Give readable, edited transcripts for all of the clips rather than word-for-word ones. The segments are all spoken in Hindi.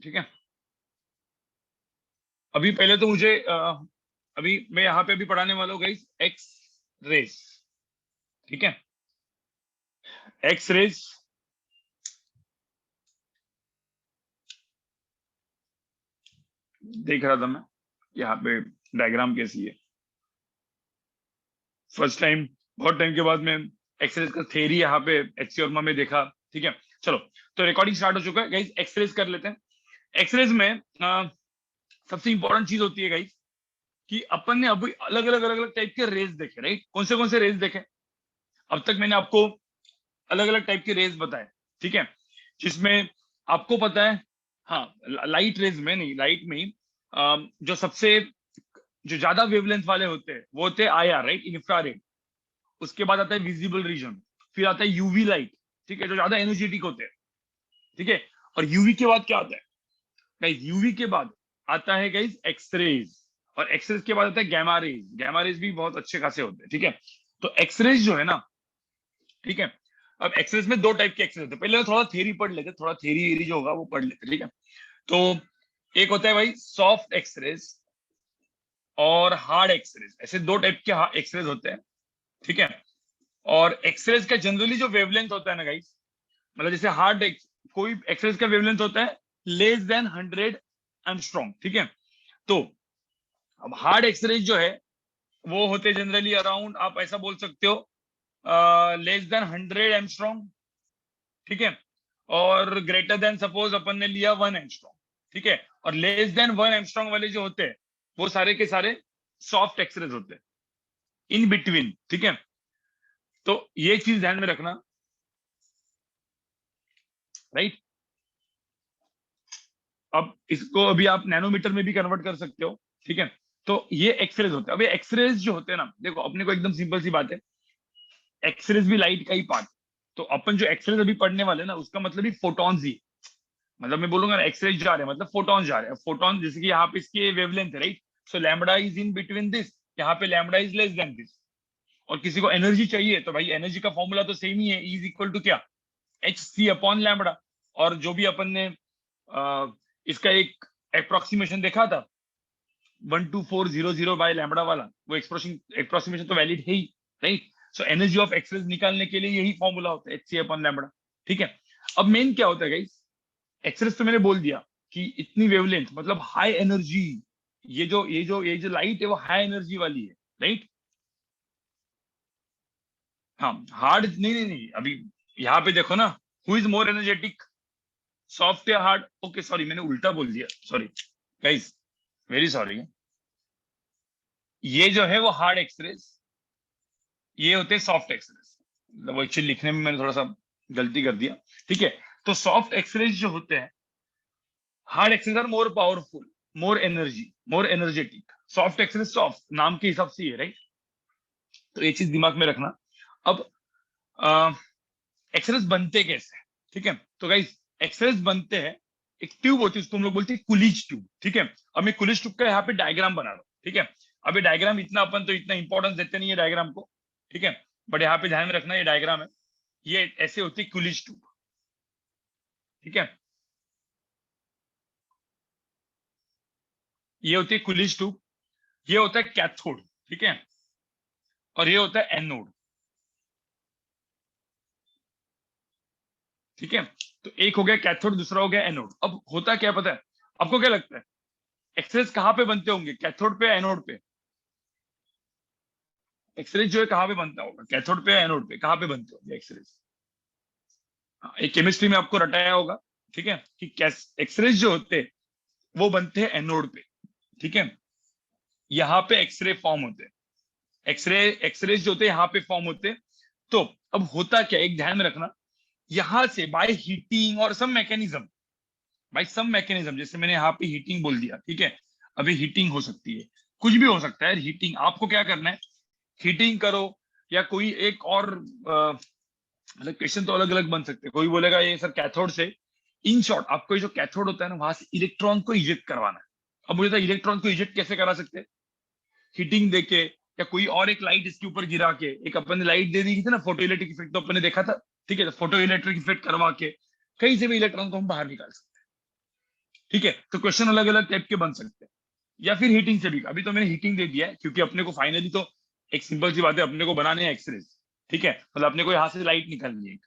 ठीक है। अभी पहले तो मुझे अभी मैं यहाँ पे अभी पढ़ाने वाला हूँ गाइस एक्स रेज। ठीक है, एक्स रेज देख रहा था मैं यहाँ पे डायग्राम कैसी है। फर्स्ट टाइम बहुत टाइम के बाद मैं एक्सरेज का थ्योरी यहाँ पे एचसी वर्मा में देखा। ठीक है, चलो तो रिकॉर्डिंग स्टार्ट हो चुका है गाइस। एक्सरेज कर लेते हैं। एक्सरेज में सबसे इंपॉर्टेंट चीज होती है गाइस कि अपन ने अभी अलग अलग टाइप के रेज देखे, राइट? कौन से रेज देखे? अब तक मैंने आपको अलग अलग टाइप के रेज बताए। ठीक है, जिसमें आपको पता है, हाँ, लाइट रेज में नहीं, लाइट में ही जो सबसे जो ज्यादा वेवलेंथ वाले होते हैं वो होते हैं आईआर, राइट, इंफ्रारेड। उसके बाद आता है विजिबल रीजन, फिर आता है यूवी लाइट। ठीक है, जो ज्यादा एनर्जेटिक होते हैं। ठीक है, और यूवी के बाद क्या आता है गाइस? यूवी के बाद आता है गाइस एक्सरेज, और एक्सरेज के बाद आता है गैमा रेज। गैमा रेज भी बहुत अच्छे खासे होते हैं। ठीक है, तो एक्सरेज जो है ना, ठीक है, अब एक्सरेज में दो टाइप के एक्सरेज होते हैं। पहले थोड़ा थ्योरी पढ़ लेते, थोड़ा थ्योरी जो होगा वो पढ़ लेते। ठीक है, तो एक होता है भाई सॉफ्ट एक्सरेज और हार्ड एक्सरेज, ऐसे दो टाइप के एक्सरेज होते हैं। ठीक है, और एक्सरेज का जनरली जो वेवलेंथ होता है ना गाइस, मतलब जैसे कोई एक्सरेज का वेवलेंथ होता है लेस देन 100 एंगस्ट्रॉम। ठीक है, तो अब हार्ड एक्सरेज जो है वो होते जनरली अराउंड, आप ऐसा बोल सकते हो, लेस देन 100 एंगस्ट्रॉम। ठीक है, और ग्रेटर देन सपोज अपन ने लिया 1 एंगस्ट्रॉम। ठीक है, और लेस देन 1 एंगस्ट्रॉम वाले जो होते हैं वो सारे के सारे सॉफ्ट एक्सरेज होते हैं, इन बिटवीन। ठीक है, तो ये चीज ध्यान में रखना, राइट? अब इसको अभी आप नैनोमीटर में भी कन्वर्ट कर सकते हो। ठीक है, तो ये एक्सरेज होते हैं। अब ये एक्सरेज जो होते हैं ना, देखो अपने को एकदम सिंपल सी बात है, एक्सरेज भी लाइट का ही पार्ट। तो अपन जो एक्सरेज अभी पढ़ने वाले हैं ना, उसका मतलब ही फोटॉन्स ही, मतलब मैं बोलूंगा ना एक्सरेज जा रहे हैं मतलब फोटॉन जा रहे हैं। फोटॉन जैसे कि यहाँ पे इसकी वेवलेंथ है, right? So lambda is in between this, यहाँ पे lambda is less than this. और किसी को एनर्जी चाहिए तो भाई एनर्जी का फॉर्मूला तो सेम ही है, इज इक्वल टू क्या, एच सी अपॉन लैम्बडा। और जो भी अपन ने इसका एक अप्रोक्सीमेशन देखा था 12400 बाय लैम्बडा वाला, वो एक्सप्रेशन तो वैलिड है ही, right? So energy of X rays निकालने के लिए यही फॉर्मूला होता है, एच सी अपॉन लैम्बडा। ठीक है, अब मेन क्या होता है गाइस, एक्सरेज तो मैंने बोल दिया कि इतनी वेवलेंथ मतलब हाई एनर्जी। ये जो लाइट है वो हाई एनर्जी वाली है, राइट? हाँ, हार्ड नहीं नहीं नहीं, अभी यहाँ पे देखो ना, who is more energetic, soft या हार्ड? ओके सॉरी, मैंने उल्टा बोल दिया, सॉरी गाइस, वेरी सॉरी। ये जो है वो हार्ड एक्सरेज, ये होते हैं सॉफ्ट एक्सरेज। मतलब वो एक्चुअली लिखने में मैंने थोड़ा सा गलती कर दिया। ठीक है, तो सॉफ्ट एक्सरेज जो होते हैं, hard x rays are more powerful, more energy, more energetic. Soft x rays soft नाम के हिसाब से ही है, राइट? तो ये चीज दिमाग में रखना। अब एक्सरेज बनते कैसे हैं? ठीक है, तो गाइस एक्सरेज बनते हैं, एक ट्यूब होती है उसको हम लोग बोलते हैं कुलिज ट्यूब। ठीक है, अब मैं कुलिज ट्यूब का यहाँ पे डायग्राम बना रहा हूँ। ठीक है, अब ये डायग्राम इतना अपन तो इतना इंपॉर्टेंस देते नहीं है डायग्राम को। ठीक है, बट यहाँ पे ध्यान में रखना ये डायग्राम है, ये ऐसे होती है कुलिज ट्यूब। ठीक है, ये होती है कुलिज ट्यूब, ये होता है कैथोड। ठीक है, और ये होता है एनोड। ठीक है, तो एक हो गया कैथोड, दूसरा हो गया एनोड। अब होता क्या पता है आपको? क्या लगता है एक्सरेज कहाँ पे बनते होंगे, कैथोड पे या एनोड पे? एक्सरेज जो है कहाँ पे बनता होगा, कैथोड पे या एनोड पे, कहाँ पे बनते होंगे एक्सरेज? हाँ, एक केमिस्ट्री में आपको रटाया होगा। ठीक है, कि एक्सरेज जो होते हैं वो बनते हैं एनोड पे। ठीक है, यहाँ पे एक्सरे फॉर्म होते हैं, एक्सरेज जो होते हैं यहाँ पे फॉर्म होते हैं। तो अब होता क्या, एक ध्यान में रखना, यहां से बाय हीटिंग और सम मैकेनिज्म, भाई सम मैकेनिज्म, जैसे मैंने यहाँ पे हीटिंग बोल दिया। ठीक है, अभी हीटिंग हो सकती है, कुछ भी हो सकता है हीटिंग। आपको क्या करना है, हीटिंग करो, या कोई एक और मतलब क्वेश्चन तो अलग अलग बन सकते हैं। कोई बोलेगा ये सर कैथोड से, इन शॉर्ट आपको ये जो कैथोड होता है ना, वहां से इलेक्ट्रॉन को इजेक्ट करवाना है। अब मुझे तो इलेक्ट्रॉन को इजेक्ट कैसे करा सकते हैं, हीटिंग देके, या कोई और एक लाइट इसके ऊपर गिरा के। एक अपन ने लाइट दे दी थी ना, फोटो इलेक्ट्रिक इफेक्ट तो अपन ने देखा था। ठीक है, तो फोटो इलेक्ट्रिक इफेक्ट करवा के कहीं से भी इलेक्ट्रॉन को हम बाहर निकाल सकते ठीक है, तो क्वेश्चन अलग अलग टाइप के बन सकते हैं। या फिर हीटिंग से भी, अभी तो मैंने हीटिंग दे दिया है क्योंकि अपने को फाइनली तो एक सिंपल सी बात है, अपने को बनाने हैं एक्सरेज। ठीक है, मतलब अपने को यहाँ से लाइट निकालनी है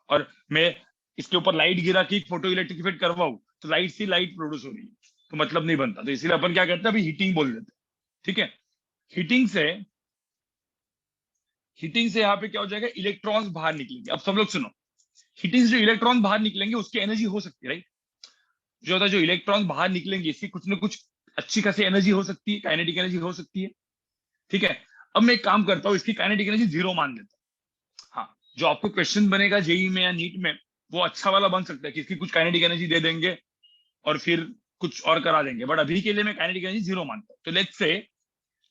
और मैं इसके ऊपर लाइट गिरा के फोटो इलेक्ट्रिफाइड करवाऊं तो लाइट से लाइट प्रोड्यूस हो रही है, तो मतलब नहीं बनता। तो इसीलिए अपन क्या करते हैं, अभी हीटिंग बोल देते हैं। ठीक है, हीटिंग से हीटिंग से यहाँ पे क्या हो जाएगा, इलेक्ट्रॉन्स बाहर निकलेंगे। अब सब लोग सुनो, हीटिंग से जो इलेक्ट्रॉन बाहर निकलेंगे उसकी एनर्जी हो सकती है, राइट। जो होता है, जो इलेक्ट्रॉन बाहर निकलेंगे इसकी कुछ ना कुछ अच्छी खासी एनर्जी हो सकती है, काइनेटिक एनर्जी हो सकती है। ठीक है, अब मैं एक काम करता हूँ, इसकी काइनेटिक एनर्जी 0 मान लेता हूँ। हाँ, जो आपको क्वेश्चन बनेगा जेई में या नीट में, वो अच्छा वाला बन सकता है कि इसकी कुछ काइनेटिक एनर्जी दे देंगे और फिर कुछ और करा देंगे, बट अभी के लिए मैं काइनेटिक एनर्जी 0 मानता हूँ। तो लेट्स से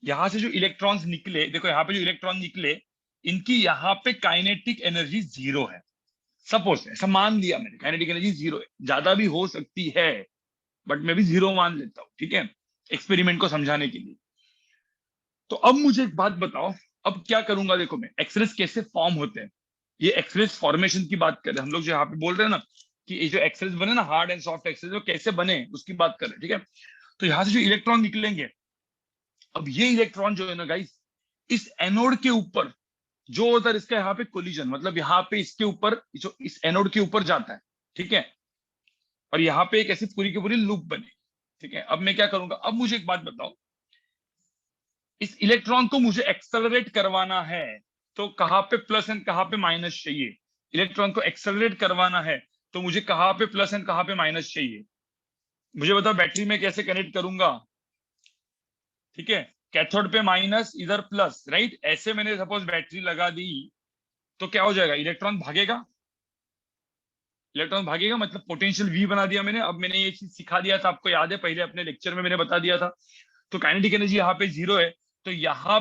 यहाँ से जो इलेक्ट्रॉन्स निकले, देखो यहाँ पे जो इलेक्ट्रॉन निकले, इनकी यहाँ पे काइनेटिक एनर्जी 0 है। सपोज ऐसा मान लिया मैंने, काइनेटिक एनर्जी 0 है, ज्यादा भी हो सकती है बट मैं भी 0 मान लेता हूँ। ठीक है, एक्सपेरिमेंट को समझाने के लिए। तो अब मुझे एक बात बताओ, अब क्या करूंगा, देखो मैं एक्सरेज कैसे फॉर्म होते हैं, ये एक्सरेज फॉर्मेशन की बात कर रहे हैं हम लोग, जो यहाँ पे बोल रहे हैं ना कि ये जो एक्सरेज बने ना, हार्ड एंड सॉफ्ट एक्सरेज, वो कैसे बने उसकी बात कर रहे हैं। ठीक है, तो यहाँ से जो इलेक्ट्रॉन निकलेंगे, अब ये इलेक्ट्रॉन जो है ना गाइस, इस एनोड के ऊपर जो होता है, इसका यहाँ पे कोलिजन, मतलब यहाँ पे इसके ऊपर, जो इस एनोड के ऊपर जाता है। ठीक है, और यहाँ पे एक ऐसी पूरी की पूरी लूप बनी। ठीक है, अब मैं क्या करूंगा, अब मुझे एक बात बताओ, इस इलेक्ट्रॉन को मुझे एक्सेलरेट करवाना है, तो कहाँ पे प्लस एंड कहाँ पे माइनस चाहिए। इलेक्ट्रॉन को एक्सेलरेट करवाना है तो मुझे कहाँ पे प्लस एंड कहाँ पे माइनस चाहिए, मुझे बताओ। बैटरी में कैसे कनेक्ट करूंगा, ठीक है, कैथोड पे माइनस, इधर प्लस, राइट। ऐसे मैंने सपोज बैटरी लगा दी तो क्या हो जाएगा, इलेक्ट्रॉन भागेगा। इलेक्ट्रॉन भागेगा मतलब पोटेंशियल वी बना दिया मैंने। अब मैंने ये चीज सिखा दिया था, आपको याद है, पहले अपने लेक्चर में मैंने बता दिया था। तो काइनेटिक एनर्जी यहाँ पे 0 है, तो यहाँ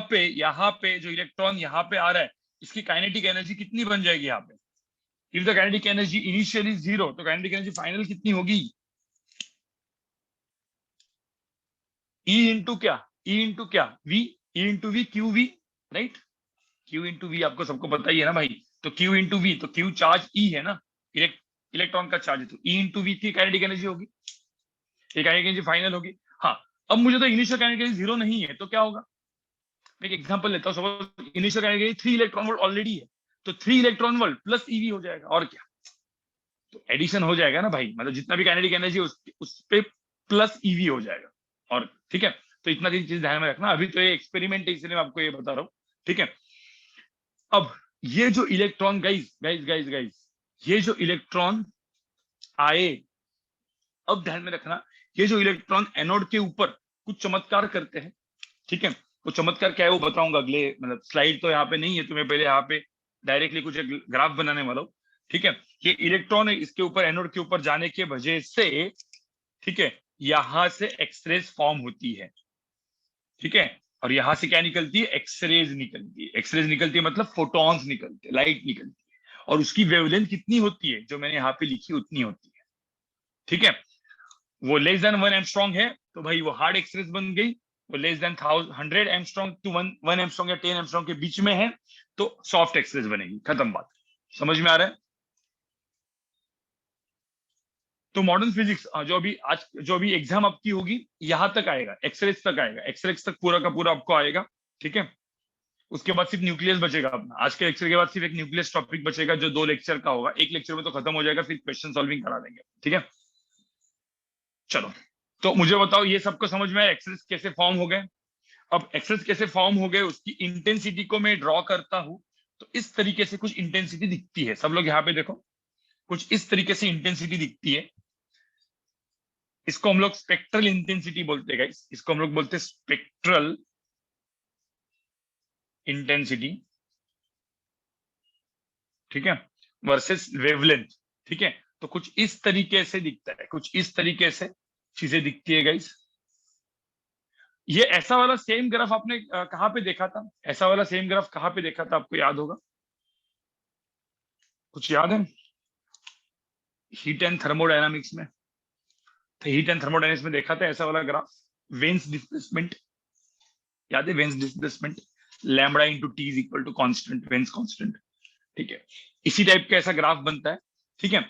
पे जो इलेक्ट्रॉन यहाँ पे आ रहा है, इसकी काइनेटिक एनर्जी कितनी बन जाएगी यहाँ पे। If the kinetic energy initially 0, तो काइनेटिक एनर्जी फाइनल कितनी होगी, ई इंटू क्या, ई इंटू क्या, V, e into V, q V, right. Q into V आपको सबको पता ही है ना भाई। तो क्यू इंटू वी, तो क्यू चार्ज ई है ना, इलेक्ट्रॉन का चार्ज है, तो ई इंटू वी की काइनेटिक एनर्जी होगी, ये काइनेटिक एनर्जी फाइनल होगी। हाँ, अब मुझे तो इनिशियल काइनेटिक एनर्जी 0 नहीं है, तो क्या होगा। मैं एक एग्जांपल लेता हूँ, suppose initial kinetic energy 3 electron volt already है, तो 3 इलेक्ट्रॉन वोल्ट प्लस ईवी हो जाएगा, और क्या, तो एडिशन हो जाएगा ना भाई, मतलब जितना भी काइनेटिक एनर्जी उस पे प्लस ईवी हो जाएगा। और ठीक है, तो इतना चीज ध्यान में रखना, अभी तो ये एक्सपेरिमेंट है इसलिए मैं आपको ये बता रहा हूँ। ठीक है, अब ये जो electron, guys guys guys guys, ये जो इलेक्ट्रॉन आए, अब ध्यान में रखना, ये जो इलेक्ट्रॉन एनोड के ऊपर कुछ चमत्कार करते हैं। ठीक है, वो चमत्कार क्या है वो बताऊंगा अगले, मतलब स्लाइड तो यहाँ पे नहीं है, तो मैं पहले यहाँ पे डायरेक्टली कुछ एक ग्राफ बनाने वाला हूँ। ठीक है, ये इलेक्ट्रॉन इसके ऊपर, एनोड के ऊपर जाने के वजह से, ठीक है, यहां से एक्सरेज फॉर्म होती है। ठीक है, और यहां से क्या निकलती है, एक्सरेज निकलती है। एक्सरेज निकलती है मतलब फोटॉन्स निकलते हैं, लाइट निकलती है, और उसकी वेवलेंथ कितनी होती है, जो मैंने यहाँ पे लिखी उतनी होती है। ठीक है, वो लेस देन 1 एंगस्ट्रॉम है तो भाई वो हार्ड एक्सरेज बन गई। वो less than 100 angstrom to 1 angstrom या 10 एंगस्ट्रॉम के बीच में है तो सॉफ्ट एक्सरेज बनेगी, खत्म बात। समझ में आ रहा है। तो मॉडर्न फिजिक्स जो अभी एग्जाम आपकी होगी, यहां तक आएगा, एक्सरेज तक आएगा, एक्सरेज तक पूरा का पूरा आपको आएगा। ठीक है, उसके बाद सिर्फ न्यूक्लियस बचेगा अपना। आज के लेक्चर के बाद सिर्फ एक न्यूक्लियस टॉपिक बचेगा, जो 2 लेक्चर का होगा, एक लेक्चर में तो खत्म हो जाएगा, फिर क्वेश्चन सॉल्विंग करा देंगे। ठीक है, चलो, तो मुझे बताओ, ये सबको समझ में आया एक्सेस कैसे फॉर्म हो गए। अब एक्सेस कैसे फॉर्म हो गए, उसकी इंटेंसिटी को मैं ड्रॉ करता हूं, तो इस तरीके से कुछ इंटेंसिटी दिखती है। सब लोग यहाँ पे देखो, कुछ इस तरीके से इंटेंसिटी दिखती है। इसको हम लोग स्पेक्ट्रल इंटेंसिटी बोलते हैं गाइस, इसको हम लोग बोलते हैं स्पेक्ट्रल इंटेंसिटी। ठीक है, वर्सेस वेवलेंथ। ठीक है, तो कुछ इस तरीके से दिखता है, कुछ इस तरीके से चीजें दिखती है गाइस। ये ऐसा वाला सेम ग्राफ आपने कहाँ पे देखा था, ऐसा वाला सेम ग्राफ कहाँ पे देखा था, आपको याद होगा, कुछ याद है। हीट एंड थर्मोडायनामिक्स में, तो हीट एंड थर्मोडायनामिक्स में देखा था ऐसा वाला ग्राफ, वेन्स डिस्प्लेसमेंट, याद है Wien's displacement, lambda into t is equal to constant, Wien's constant. ठीक है, इसी टाइप का ऐसा ग्राफ बनता है। ठीक है,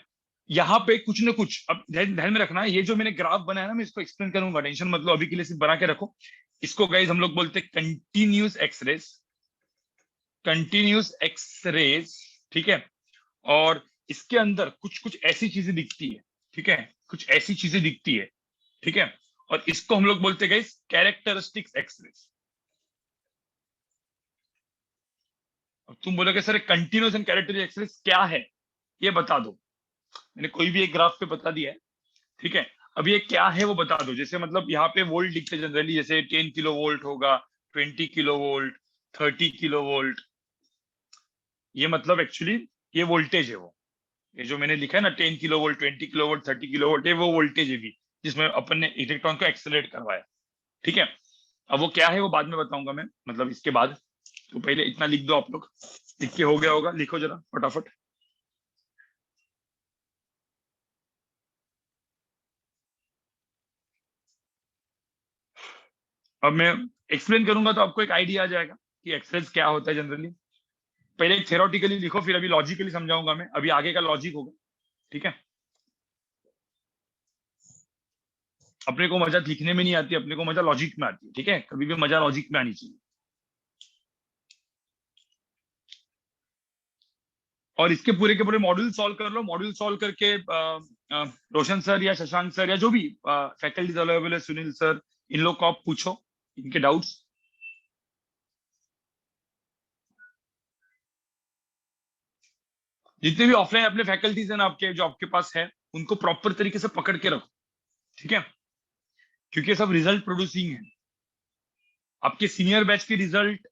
यहाँ पे कुछ ना कुछ, अब ध्यान ध्यान में रखना है, ये जो मैंने ग्राफ बनाया ना, मैं इसको एक्सप्लेन करूंगा, टेंशन मतलब अभी के लिए सिर्फ बना के रखो। इसको गाइज हम लोग बोलते हैं कंटिन्यूस एक्सरेज, कंटिन्यूस एक्सरेज, ठीक है। और इसके अंदर कुछ कुछ ऐसी चीजें दिखती है, ठीक है, कुछ ऐसी चीजें दिखती है, ठीक है। और इसको हम लोग बोलते हैं गाइस कैरेक्टरिस्टिक्स एक्सरेज। अब तुम बोलोगे sir continuous and characteristic x rays क्या है, ये बता दो। मैंने कोई भी एक ग्राफ पे बता दिया है, ठीक है। अब ये क्या है वो बता दो। जैसे मतलब यहाँ पे वोल्ट दिखते जनरली, जैसे 10 किलो वोल्ट होगा, 20 किलो वोल्ट, 30 किलो वोल्ट। ये मतलब एक्चुअली ये वोल्टेज है वो, ये जो मैंने लिखा है ना 10 kilo volt, 20 kilo volt, 30 kilo volt, ये वो वोल्टेज है भी, जिसमें अपन ने इलेक्ट्रॉन को एक्सेलरेट करवाया, ठीक है। अब वो क्या है वो बाद में बताऊंगा मैं, मतलब इसके बाद। तो पहले इतना लिख दो आप लोग, लिख के हो गया होगा, लिखो जरा फटाफट। अब मैं एक्सप्लेन करूंगा तो आपको एक आइडिया आ जाएगा कि एक्सरेज क्या होता है जनरली। पहले थ्योरेटिकली लिखो, फिर अभी लॉजिकली समझाऊंगा मैं, अभी आगे का लॉजिक होगा, ठीक है। अपने को मजा लिखने में नहीं आती, अपने को मजा लॉजिक में आती है, ठीक है, कभी भी मजा लॉजिक में आनी चाहिए। और इसके पूरे के पूरे मॉड्यूल सॉल्व कर लो, मॉड्यूल सॉल्व करके रोशन सर या शशांक सर या जो भी फैकल्टीज अवेलेबल है, सुनील सर, इन लोग को आप पूछो इनके डाउट्स। जितने भी ऑफलाइन अपने फैकल्टीज हैं ना आपके, जो आपके पास है, उनको प्रॉपर तरीके से पकड़ के रखो, ठीक है। क्योंकि ये सब रिजल्ट प्रोड्यूसिंग है, आपके सीनियर बैच के रिजल्ट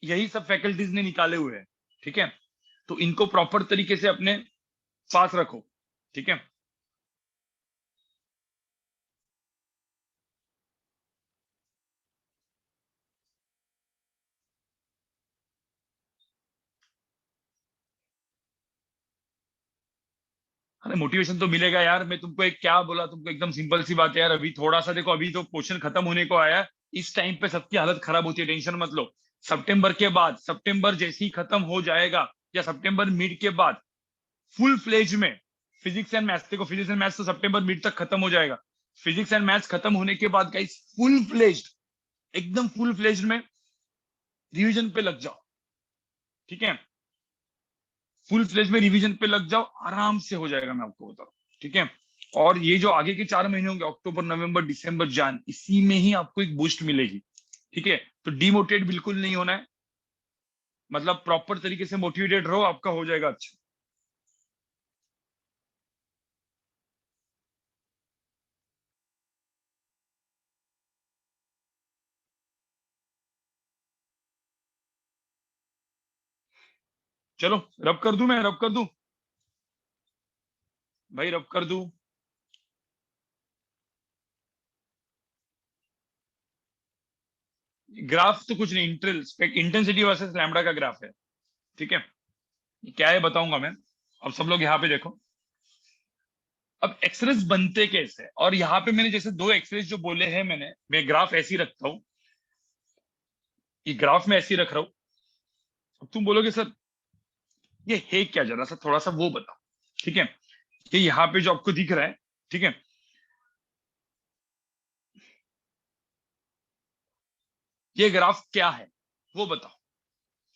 यही सब फैकल्टीज ने निकाले हुए हैं, ठीक है। तो इनको प्रॉपर तरीके से अपने पास रखो, ठीक है। अरे मोटिवेशन तो मिलेगा यार, मैं तुमको एक क्या बोला तुमको, एकदम सिंपल सी बात है यार। अभी थोड़ा सा देखो, अभी तो क्वेश्चन खत्म होने को आया है, इस टाइम पे सबकी हालत खराब होती है, टेंशन मत लो। सितंबर के बाद, सितंबर जैसे ही खत्म हो जाएगा, या सितंबर मिड के बाद, फुल फ्लेज में फिजिक्स एंड मैथ्स, देखो फिजिक्स एंड मैथ्स तो सितंबर मिड तक खत्म हो जाएगा। फिजिक्स एंड मैथ्स खत्म होने के बाद गाइस फुल फ्लेज्ड, एकदम फुल फ्लेज्ड में रिवीजन पे लग जाओ, ठीक है। फुल फ्लेज में रिवीजन पे लग जाओ, आराम से हो जाएगा, मैं आपको बता रहा हूँ, ठीक है। और ये जो आगे के 4 महीने होंगे, अक्टूबर नवंबर दिसंबर जान, इसी में ही आपको एक बूस्ट मिलेगी, ठीक है। तो डिमोटिवेट बिल्कुल नहीं होना है, मतलब प्रॉपर तरीके से मोटिवेटेड रहो, आपका हो जाएगा अच्छा। चलो रब कर दूं, मैं रब कर दूं, भाई रब कर दूं। ग्राफ तो कुछ नहीं, इंटेंसिटी वर्सेस लैम्बडा का ग्राफ है, ठीक है। ये क्या है बताऊंगा मैं। अब सब लोग यहाँ पे देखो, अब एक्सरेस बनते कैसे हैं? और यहाँ पे मैंने जैसे दो एक्सरेस जो बोले हैं मैंने, मैं ग्राफ ऐसी रखता हूँ, ये ग्राफ में ऐसी रख रहा हूँ। अब तुम बोलोगे सर ये है क्या, जरा सा थोड़ा सा वो बताओ, ठीक है। ये यहाँ पे जो आपको दिख रहा है, ठीक है, ये ग्राफ क्या है वो बताओ,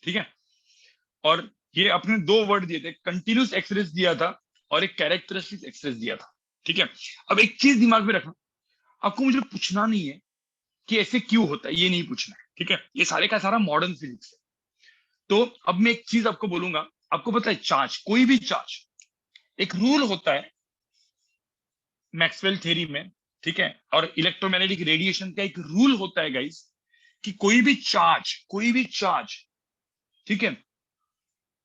ठीक है। और ये अपने दो वर्ड दिए थे, कंटिन्यूस एक्सरेस दिया था और एक कैरेक्टरिस्टिक एक्सरेस दिया था, ठीक है। अब एक चीज दिमाग में रखना, आपको मुझे पूछना नहीं है कि ऐसे क्यों होता है, ये नहीं पूछना है, ठीक है। ये सारे का सारा मॉडर्न फिजिक्स है। तो अब मैं एक चीज आपको बोलूंगा, आपको पता है चार्ज, कोई भी चार्ज, एक रूल होता है मैक्सवेल थ्योरी में, ठीक है। और इलेक्ट्रोमैग्नेटिक रेडिएशन का एक रूल होता है गाइस, कि कोई भी चार्ज, ठीक है,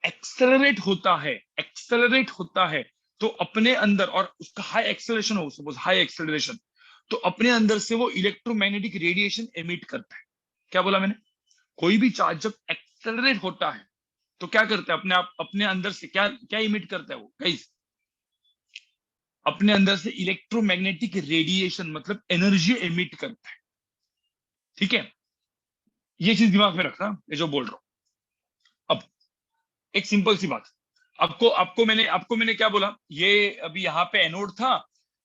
एक्सेलरेट होता है तो अपने अंदर, और उसका हाई एक्सेलरेशन हो, सपोज हाई एक्सेलरेशन, तो अपने अंदर से वो इलेक्ट्रोमैग्नेटिक रेडिएशन एमिट करता है। क्या बोला मैंने? कोई भी चार्ज जब एक्सेलरेट होता है तो क्या करता है, अपने आप अपने अंदर से क्या क्या इमिट करता है वो गाइस, अपने अंदर से इलेक्ट्रोमैग्नेटिक रेडिएशन, मतलब एनर्जी एमिट करता है, ठीक है। ये चीज दिमाग में रखना, ये जो बोल रहा हूं। अब एक सिंपल सी बात, आपको मैंने क्या बोला, ये अभी यहाँ पे एनोड था,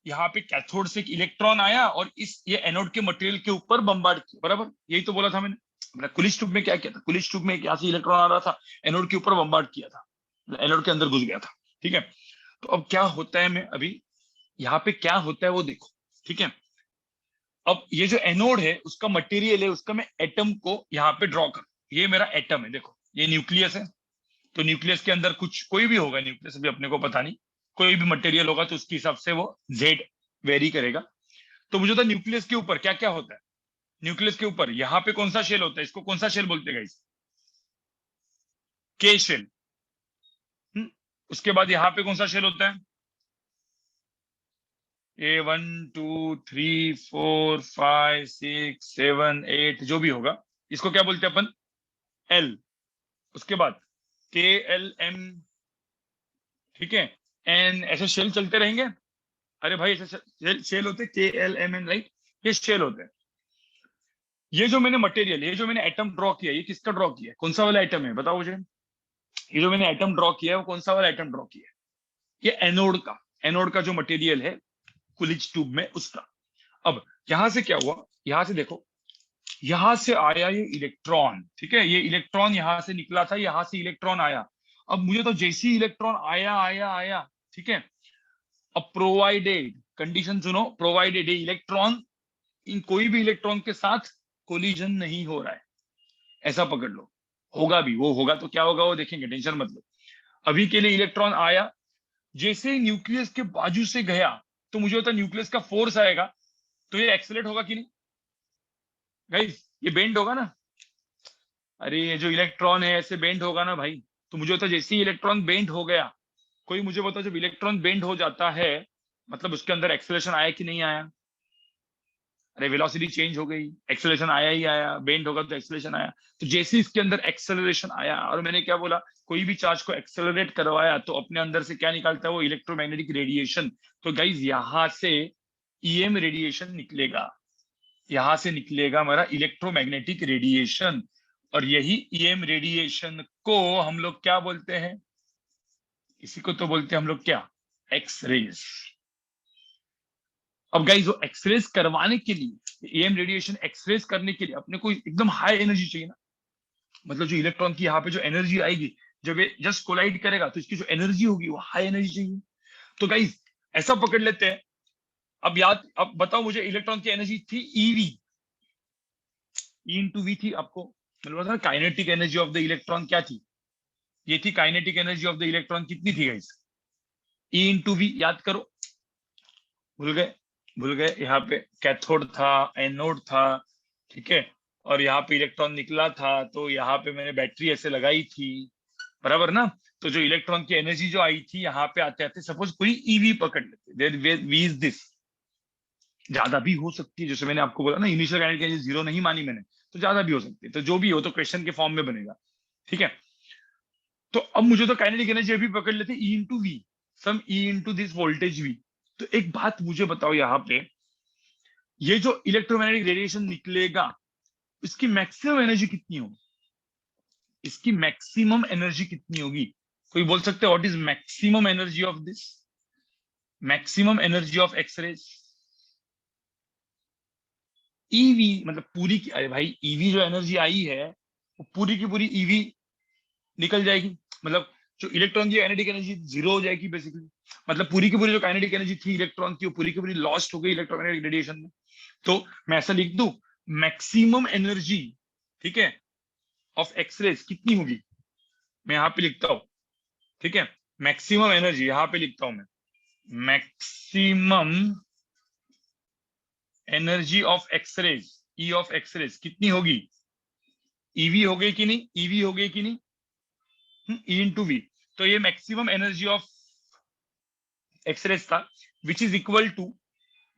यहाँ पे कैथोड से एक इलेक्ट्रॉन आया और ये एनोड के मटेरियल के ऊपर बम्बार्ड किया, बराबर, यही तो बोला था मैंने कुलिच ट्यूब में क्या किया था, कुलिच ट्यूब में यहाँ से इलेक्ट्रॉन आ रहा था, एनोड के ऊपर बम्बार्ड किया था, एनोड के अंदर घुस गया था, ठीक है। तो अब क्या होता है, मैं अभी यहाँ पे क्या होता है वो देखो, ठीक है। अब ये जो एनोड है उसका मटेरियल है, उसका मैं एटम को यहाँ पे ड्रॉ कर, ये मेरा एटम है, देखो ये न्यूक्लियस है, तो न्यूक्लियस के अंदर कुछ कोई भी होगा, न्यूक्लियस अभी अपने को पता नहीं, कोई भी मटेरियल होगा तो उसके हिसाब से वो जेड वेरी करेगा। तो मुझे तो न्यूक्लियस के ऊपर क्या क्या होता है, न्यूक्लियस के ऊपर यहाँ पे कौन सा शेल होता है, इसको कौन सा शेल बोलते हैं गाइस, के शेल। उसके बाद यहाँ पे कौन सा शेल होता है, ए 1 2 3 4 5 6 7 8 जो भी होगा, इसको क्या बोलते हैं अपन, एल। उसके बाद के एल एम, ठीक है, एन, ऐसे शेल चलते रहेंगे। अरे भाई ऐसे शेल होते हैं, के एल एम एन, राइट, ये शेल होते हैं। ये जो मैंने मटेरियल, ये जो मैंने एटम ड्रॉ किया, ये किसका ड्रॉ किया है, कौन सा वाला एटम है बताओ मुझे, ये जो मैंने एटम ड्रॉ किया है वो कौन सा वाला एटम ड्रॉ किया है, ये एनोड का, एनोड का जो मटेरियल है कुलिच ट्यूब में उसका। अब यहां से क्या हुआ, यहां से देखो, यहां से आया ये इलेक्ट्रॉन, ठीक है, ये इलेक्ट्रॉन यहां से निकला था, यहां से इलेक्ट्रॉन आया। अब मुझे तो जैसे ही इलेक्ट्रॉन आया आया आया, ठीक है, अब प्रोवाइडेड, कंडीशन सुनो, प्रोवाइडेड इलेक्ट्रॉन इन कोई भी इलेक्ट्रॉन के साथ कोलिजन नहीं हो रहा है, ऐसा पकड़ लो, होगा भी, वो होगा तो क्या होगा वो देखेंगे, टेंशन मत लो। अभी के लिए इलेक्ट्रॉन आया, जैसे ही न्यूक्लियस के बाजू से गया, तो मुझे होता न्यूक्लियस का फोर्स आएगा, तो ये एक्सेलेरेट होगा कि नहीं गाइस, ये बेंड होगा ना, अरे ये जो इलेक्ट्रॉन है ऐसे बेंड होगा ना भाई। तो मुझे होता जैसे ही इलेक्ट्रॉन बेंड हो गया, कोई मुझे बताओ जब इलेक्ट्रॉन बेंड हो जाता है मतलब उसके अंदर एक्सेलरेशन आया कि नहीं आया, अरे वेलोसिटी चेंज हो गई, एक्सेलरेशन आया ही आया, बेंड होगा तो एक्सेलरेशन आया। तो जैसे ही इसके अंदर एक्सेलरेशन आया, और मैंने क्या बोला, कोई भी चार्ज को एक्सेलरेट करवाया तो अपने अंदर से क्या निकालता है वो, इलेक्ट्रोमैग्नेटिक रेडिएशन। तो गाइज यहां से ईएम रेडिएशन निकलेगा, यहां से निकलेगा हमारा इलेक्ट्रोमैग्नेटिक रेडिएशन, और यही ईएम रेडिएशन को हम लोग क्या बोलते हैं, इसी को तो बोलते हैं हम लोग क्या, एक्स रेज। अब गाइस वो एक्सरेज करवाने के लिए, ईएम रेडिएशन एक्सरेज करने के लिए अपने को एकदम हाई एनर्जी चाहिए ना, मतलब जो इलेक्ट्रॉन की यहाँ पे जो एनर्जी आएगी, जब ये जस्ट कोलाइड करेगा तो इसकी जो एनर्जी होगी वो हाई एनर्जी चाहिए। तो गाइस ऐसा पकड़ लेते हैं, अब बताओ मुझे, इलेक्ट्रॉन की एनर्जी थी ईवी, ई इंटू वी थी, आपको मतलब kinetic energy of the electron क्या थी, ये थी kinetic energy of the electron, कितनी थी गाइस, ई इंटू वी, याद करो, भूल गए, भूल गए, यहाँ पे कैथोड था, एनोड था, ठीक है, और यहाँ पे इलेक्ट्रॉन निकला था, तो यहाँ पे मैंने बैटरी ऐसे लगाई थी, बराबर ना। तो जो इलेक्ट्रॉन की एनर्जी जो आई थी यहाँ पे आते आते, सपोज कोई ईवी पकड़ लेते, वी इज दिस, ज्यादा भी हो सकती है, जैसे मैंने आपको बोला ना इनिशियल काइनेटिक एनर्जी जीरो नहीं मानी मैंने, तो ज्यादा भी हो सकती है, तो जो भी हो तो क्वेश्चन के फॉर्म में बनेगा, ठीक है। तो अब मुझे तो काइनेटिक एनर्जी अभी पकड़ लेते, e into V, some e into this voltage V. तो एक बात मुझे बताओ, यहाँ पे ये जो इलेक्ट्रोमैग्नेटिक रेडिएशन निकलेगा, इसकी मैक्सिमम एनर्जी कितनी होगी, इसकी मैक्सिमम एनर्जी कितनी होगी, कोई बोल सकते हैं what is maximum energy of this, maximum energy of x rays, eV, मतलब पूरी की, अरे भाई ईवी जो एनर्जी आई है वो पूरी की पूरी ईवी निकल जाएगी, मतलब जो इलेक्ट्रॉन की काइनेटिक एनर्जी जीरो हो जाएगी बेसिकली, मतलब पूरी की पूरी जो काइनेटिक एनर्जी थी इलेक्ट्रॉन की वो पूरी की पूरी लॉस्ट हो गई इलेक्ट्रोमैग्नेटिक रेडिएशन में। तो मैं ऐसा लिख दूं, मैक्सिमम एनर्जी, ठीक है, ऑफ एक्सरेज कितनी होगी, मैं यहां पे लिखता हूं, ठीक है, मैक्सिमम एनर्जी यहां पे लिखता हूं मैं, maximum energy of x rays, e of x rays कितनी होगी, ईवी हो गई कि नहीं, ईवी हो गई कि नहीं, ई इंटू वी। तो ये मैक्सिमम एनर्जी ऑफ एक्सरेज था, विच इज इक्वल टू,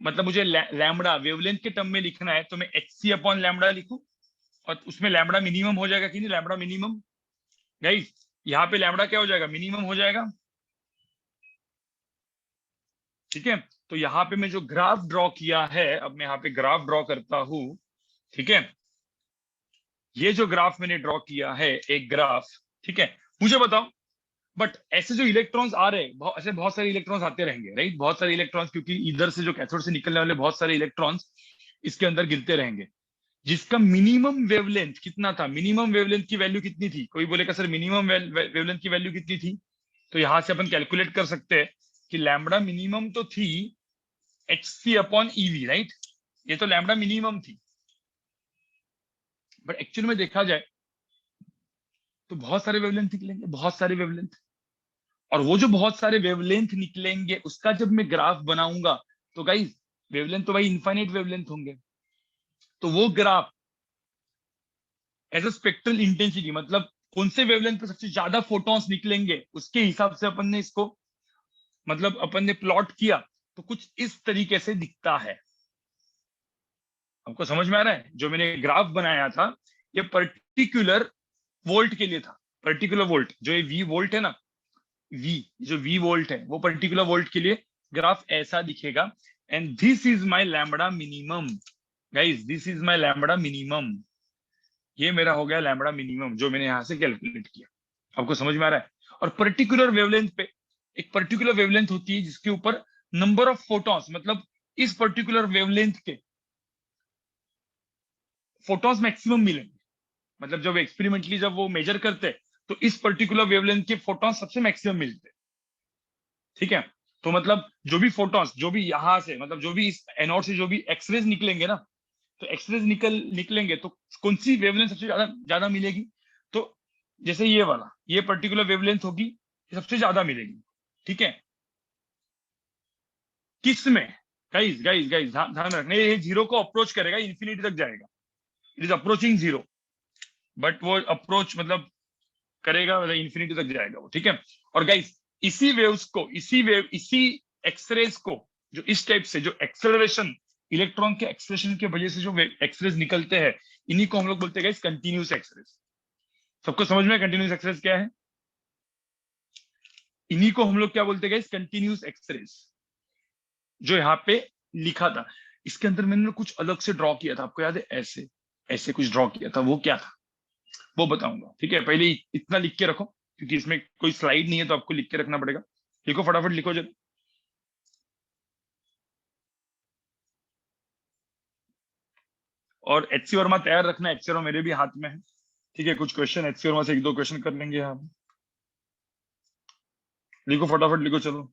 मतलब मुझे लैम्बडा वेवलेंथ के टर्म में लिखना है तो मैं एच सी अपॉन लैम्बडा लिखूं, और उसमें लैम्बडा मिनिमम हो जाएगा कि नहीं, लैम्बडा मिनिमम, गाइस यहाँ पे लैम्बडा क्या हो जाएगा, मिनिमम हो जाएगा, ठीक है। तो यहाँ पे मैं जो ग्राफ ड्रॉ किया है, अब मैं यहाँ पे ग्राफ ड्रॉ करता हूं, ठीक है, ये जो ग्राफ मैंने ड्रॉ किया है एक ग्राफ, ठीक है, मुझे बताओ बट ऐसे जो इलेक्ट्रॉन्स आ रहे हैं, ऐसे बहुत सारे इलेक्ट्रॉन्स आते रहेंगे, राइट, बहुत सारे इलेक्ट्रॉन्स, क्योंकि इधर से जो कैथोड से निकलने वाले बहुत सारे इलेक्ट्रॉन्स इसके अंदर गिरते रहेंगे, जिसका मिनिमम वेवलेंथ कितना था, मिनिमम वेवलेंथ की वैल्यू कितनी थी, कोई बोलेगा सर मिनिमम वेवलेंथ की वैल्यू कितनी थी, तो यहां से अपन कैलकुलेट कर सकते हैं कि लैम्बडा मिनिमम तो थी hc अपॉन ईवी, राइट, ये तो लैम्बडा मिनिमम थी, बट एक्चुअल में देखा जाए तो बहुत सारे वेवलेंथ निकलेंगे, बहुत सारे वेवलेंथ, और वो जो बहुत सारे वेवलेंथ निकलेंगे उसका जब मैं ग्राफ बनाऊंगा, तो गाइस वेवलेंथ तो भाई इनफाइनाइट वेवलेंथ होंगे, तो वो graph as a spectral intensity, मतलब कौन से वेवलेंथ पे सबसे ज्यादा फोटॉन्स निकलेंगे उसके हिसाब से अपन ने इसको, मतलब अपन ने प्लॉट किया, तो कुछ इस तरीके से दिखता है। आपको समझ में आ रहा है? जो मैंने ग्राफ बनाया था ये पर्टिकुलर वोल्ट के लिए था, पर्टिकुलर वोल्ट, जो ये वी वोल्ट है ना, वी, जो वी वोल्ट है वो पर्टिकुलर वोल्ट के लिए ग्राफ ऐसा दिखेगा, and this is my lambda minimum, guys this is my lambda minimum, ये मेरा हो गया लैम्बडा मिनिमम जो मैंने यहां से कैलकुलेट किया। आपको समझ में आ रहा है? और पर्टिकुलर वेवलेंथ पे एक पर्टिकुलर वेवलेंथ होती है जिसके ऊपर नंबर ऑफ फोटॉन्स, मतलब इस पर्टिकुलर वेवलेंथ के फोटॉन्स मैक्सिमम मिलेंगे, मतलब जब एक्सपेरिमेंटली जब वो मेजर करते हैं तो इस पर्टिकुलर वेवलेंथ के फोटॉन्स सबसे मैक्सिमम मिलते हैं, ठीक है। तो मतलब जो भी फोटॉन्स, जो भी यहां से, मतलब जो भी इस एनोड से जो भी एक्सरेज निकलेंगे ना, तो एक्सरेज निकलेंगे तो कौन सी वेवलेंथ सबसे ज्यादा ज्यादा मिलेगी, तो जैसे ये वाला, ये पर्टिकुलर वेवलेंथ होगी, ये सबसे ज्यादा मिलेगी, ठीक है। किस में, गाइस गाइस गाइस ध्यान ध्यान रखना, ये जीरो को अप्रोच करेगा, इन्फिनिटी तक जाएगा, it is approaching zero, but वो अप्रोच मतलब करेगा, मतलब इन्फिनिटी तक जाएगा वो, ठीक है। और गाइस इसी वेव्स को, इसी एक्सरेज को, जो इस टाइप से जो एक्सेलरेशन, इलेक्ट्रॉन के एक्सेलरेशन की वजह से जो एक्सरेज निकलते हैं, इन्हीं को हम लोग बोलते हैं गाइस कंटिन्यूस एक्सरेज। सबको समझ में कंटिन्यूस एक्सरेज क्या है? इन्हीं को हम लोग क्या बोलते हैं गाइस, कंटिन्यूस एक्सरेज, जो यहाँ पे लिखा था। इसके अंदर मैंने कुछ अलग से ड्रॉ किया था, आपको याद है? ऐसे ऐसे कुछ ड्रॉ किया था, वो क्या था वो बताऊंगा, ठीक है। पहले इतना लिख के रखो, क्योंकि इसमें कोई स्लाइड नहीं है तो आपको लिख के रखना पड़ेगा। लिखो फटाफट लिखो जरा। और एचसी वर्मा तैयार रखना, एचसी वर्मा मेरे भी हाथ में है, ठीक है। कुछ क्वेश्चन एचसी वर्मा से एक दो क्वेश्चन कर लेंगे हम। लिखो फटाफट लिखो, चलो।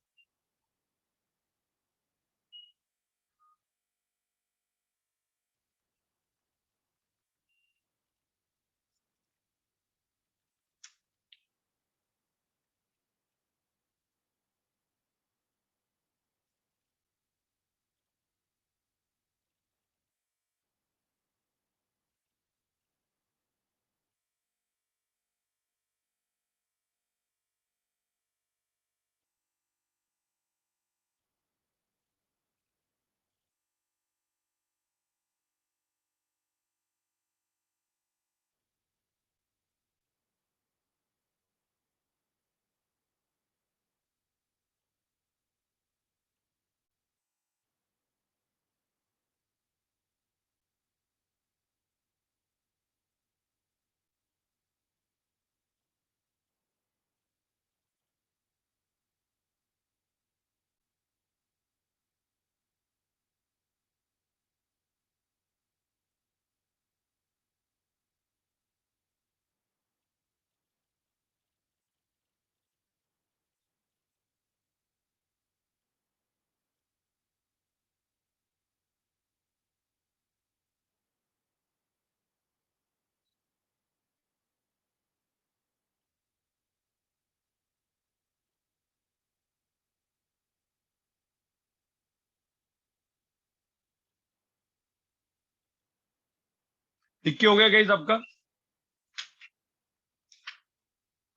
लिख के हो गया गाइस आपका?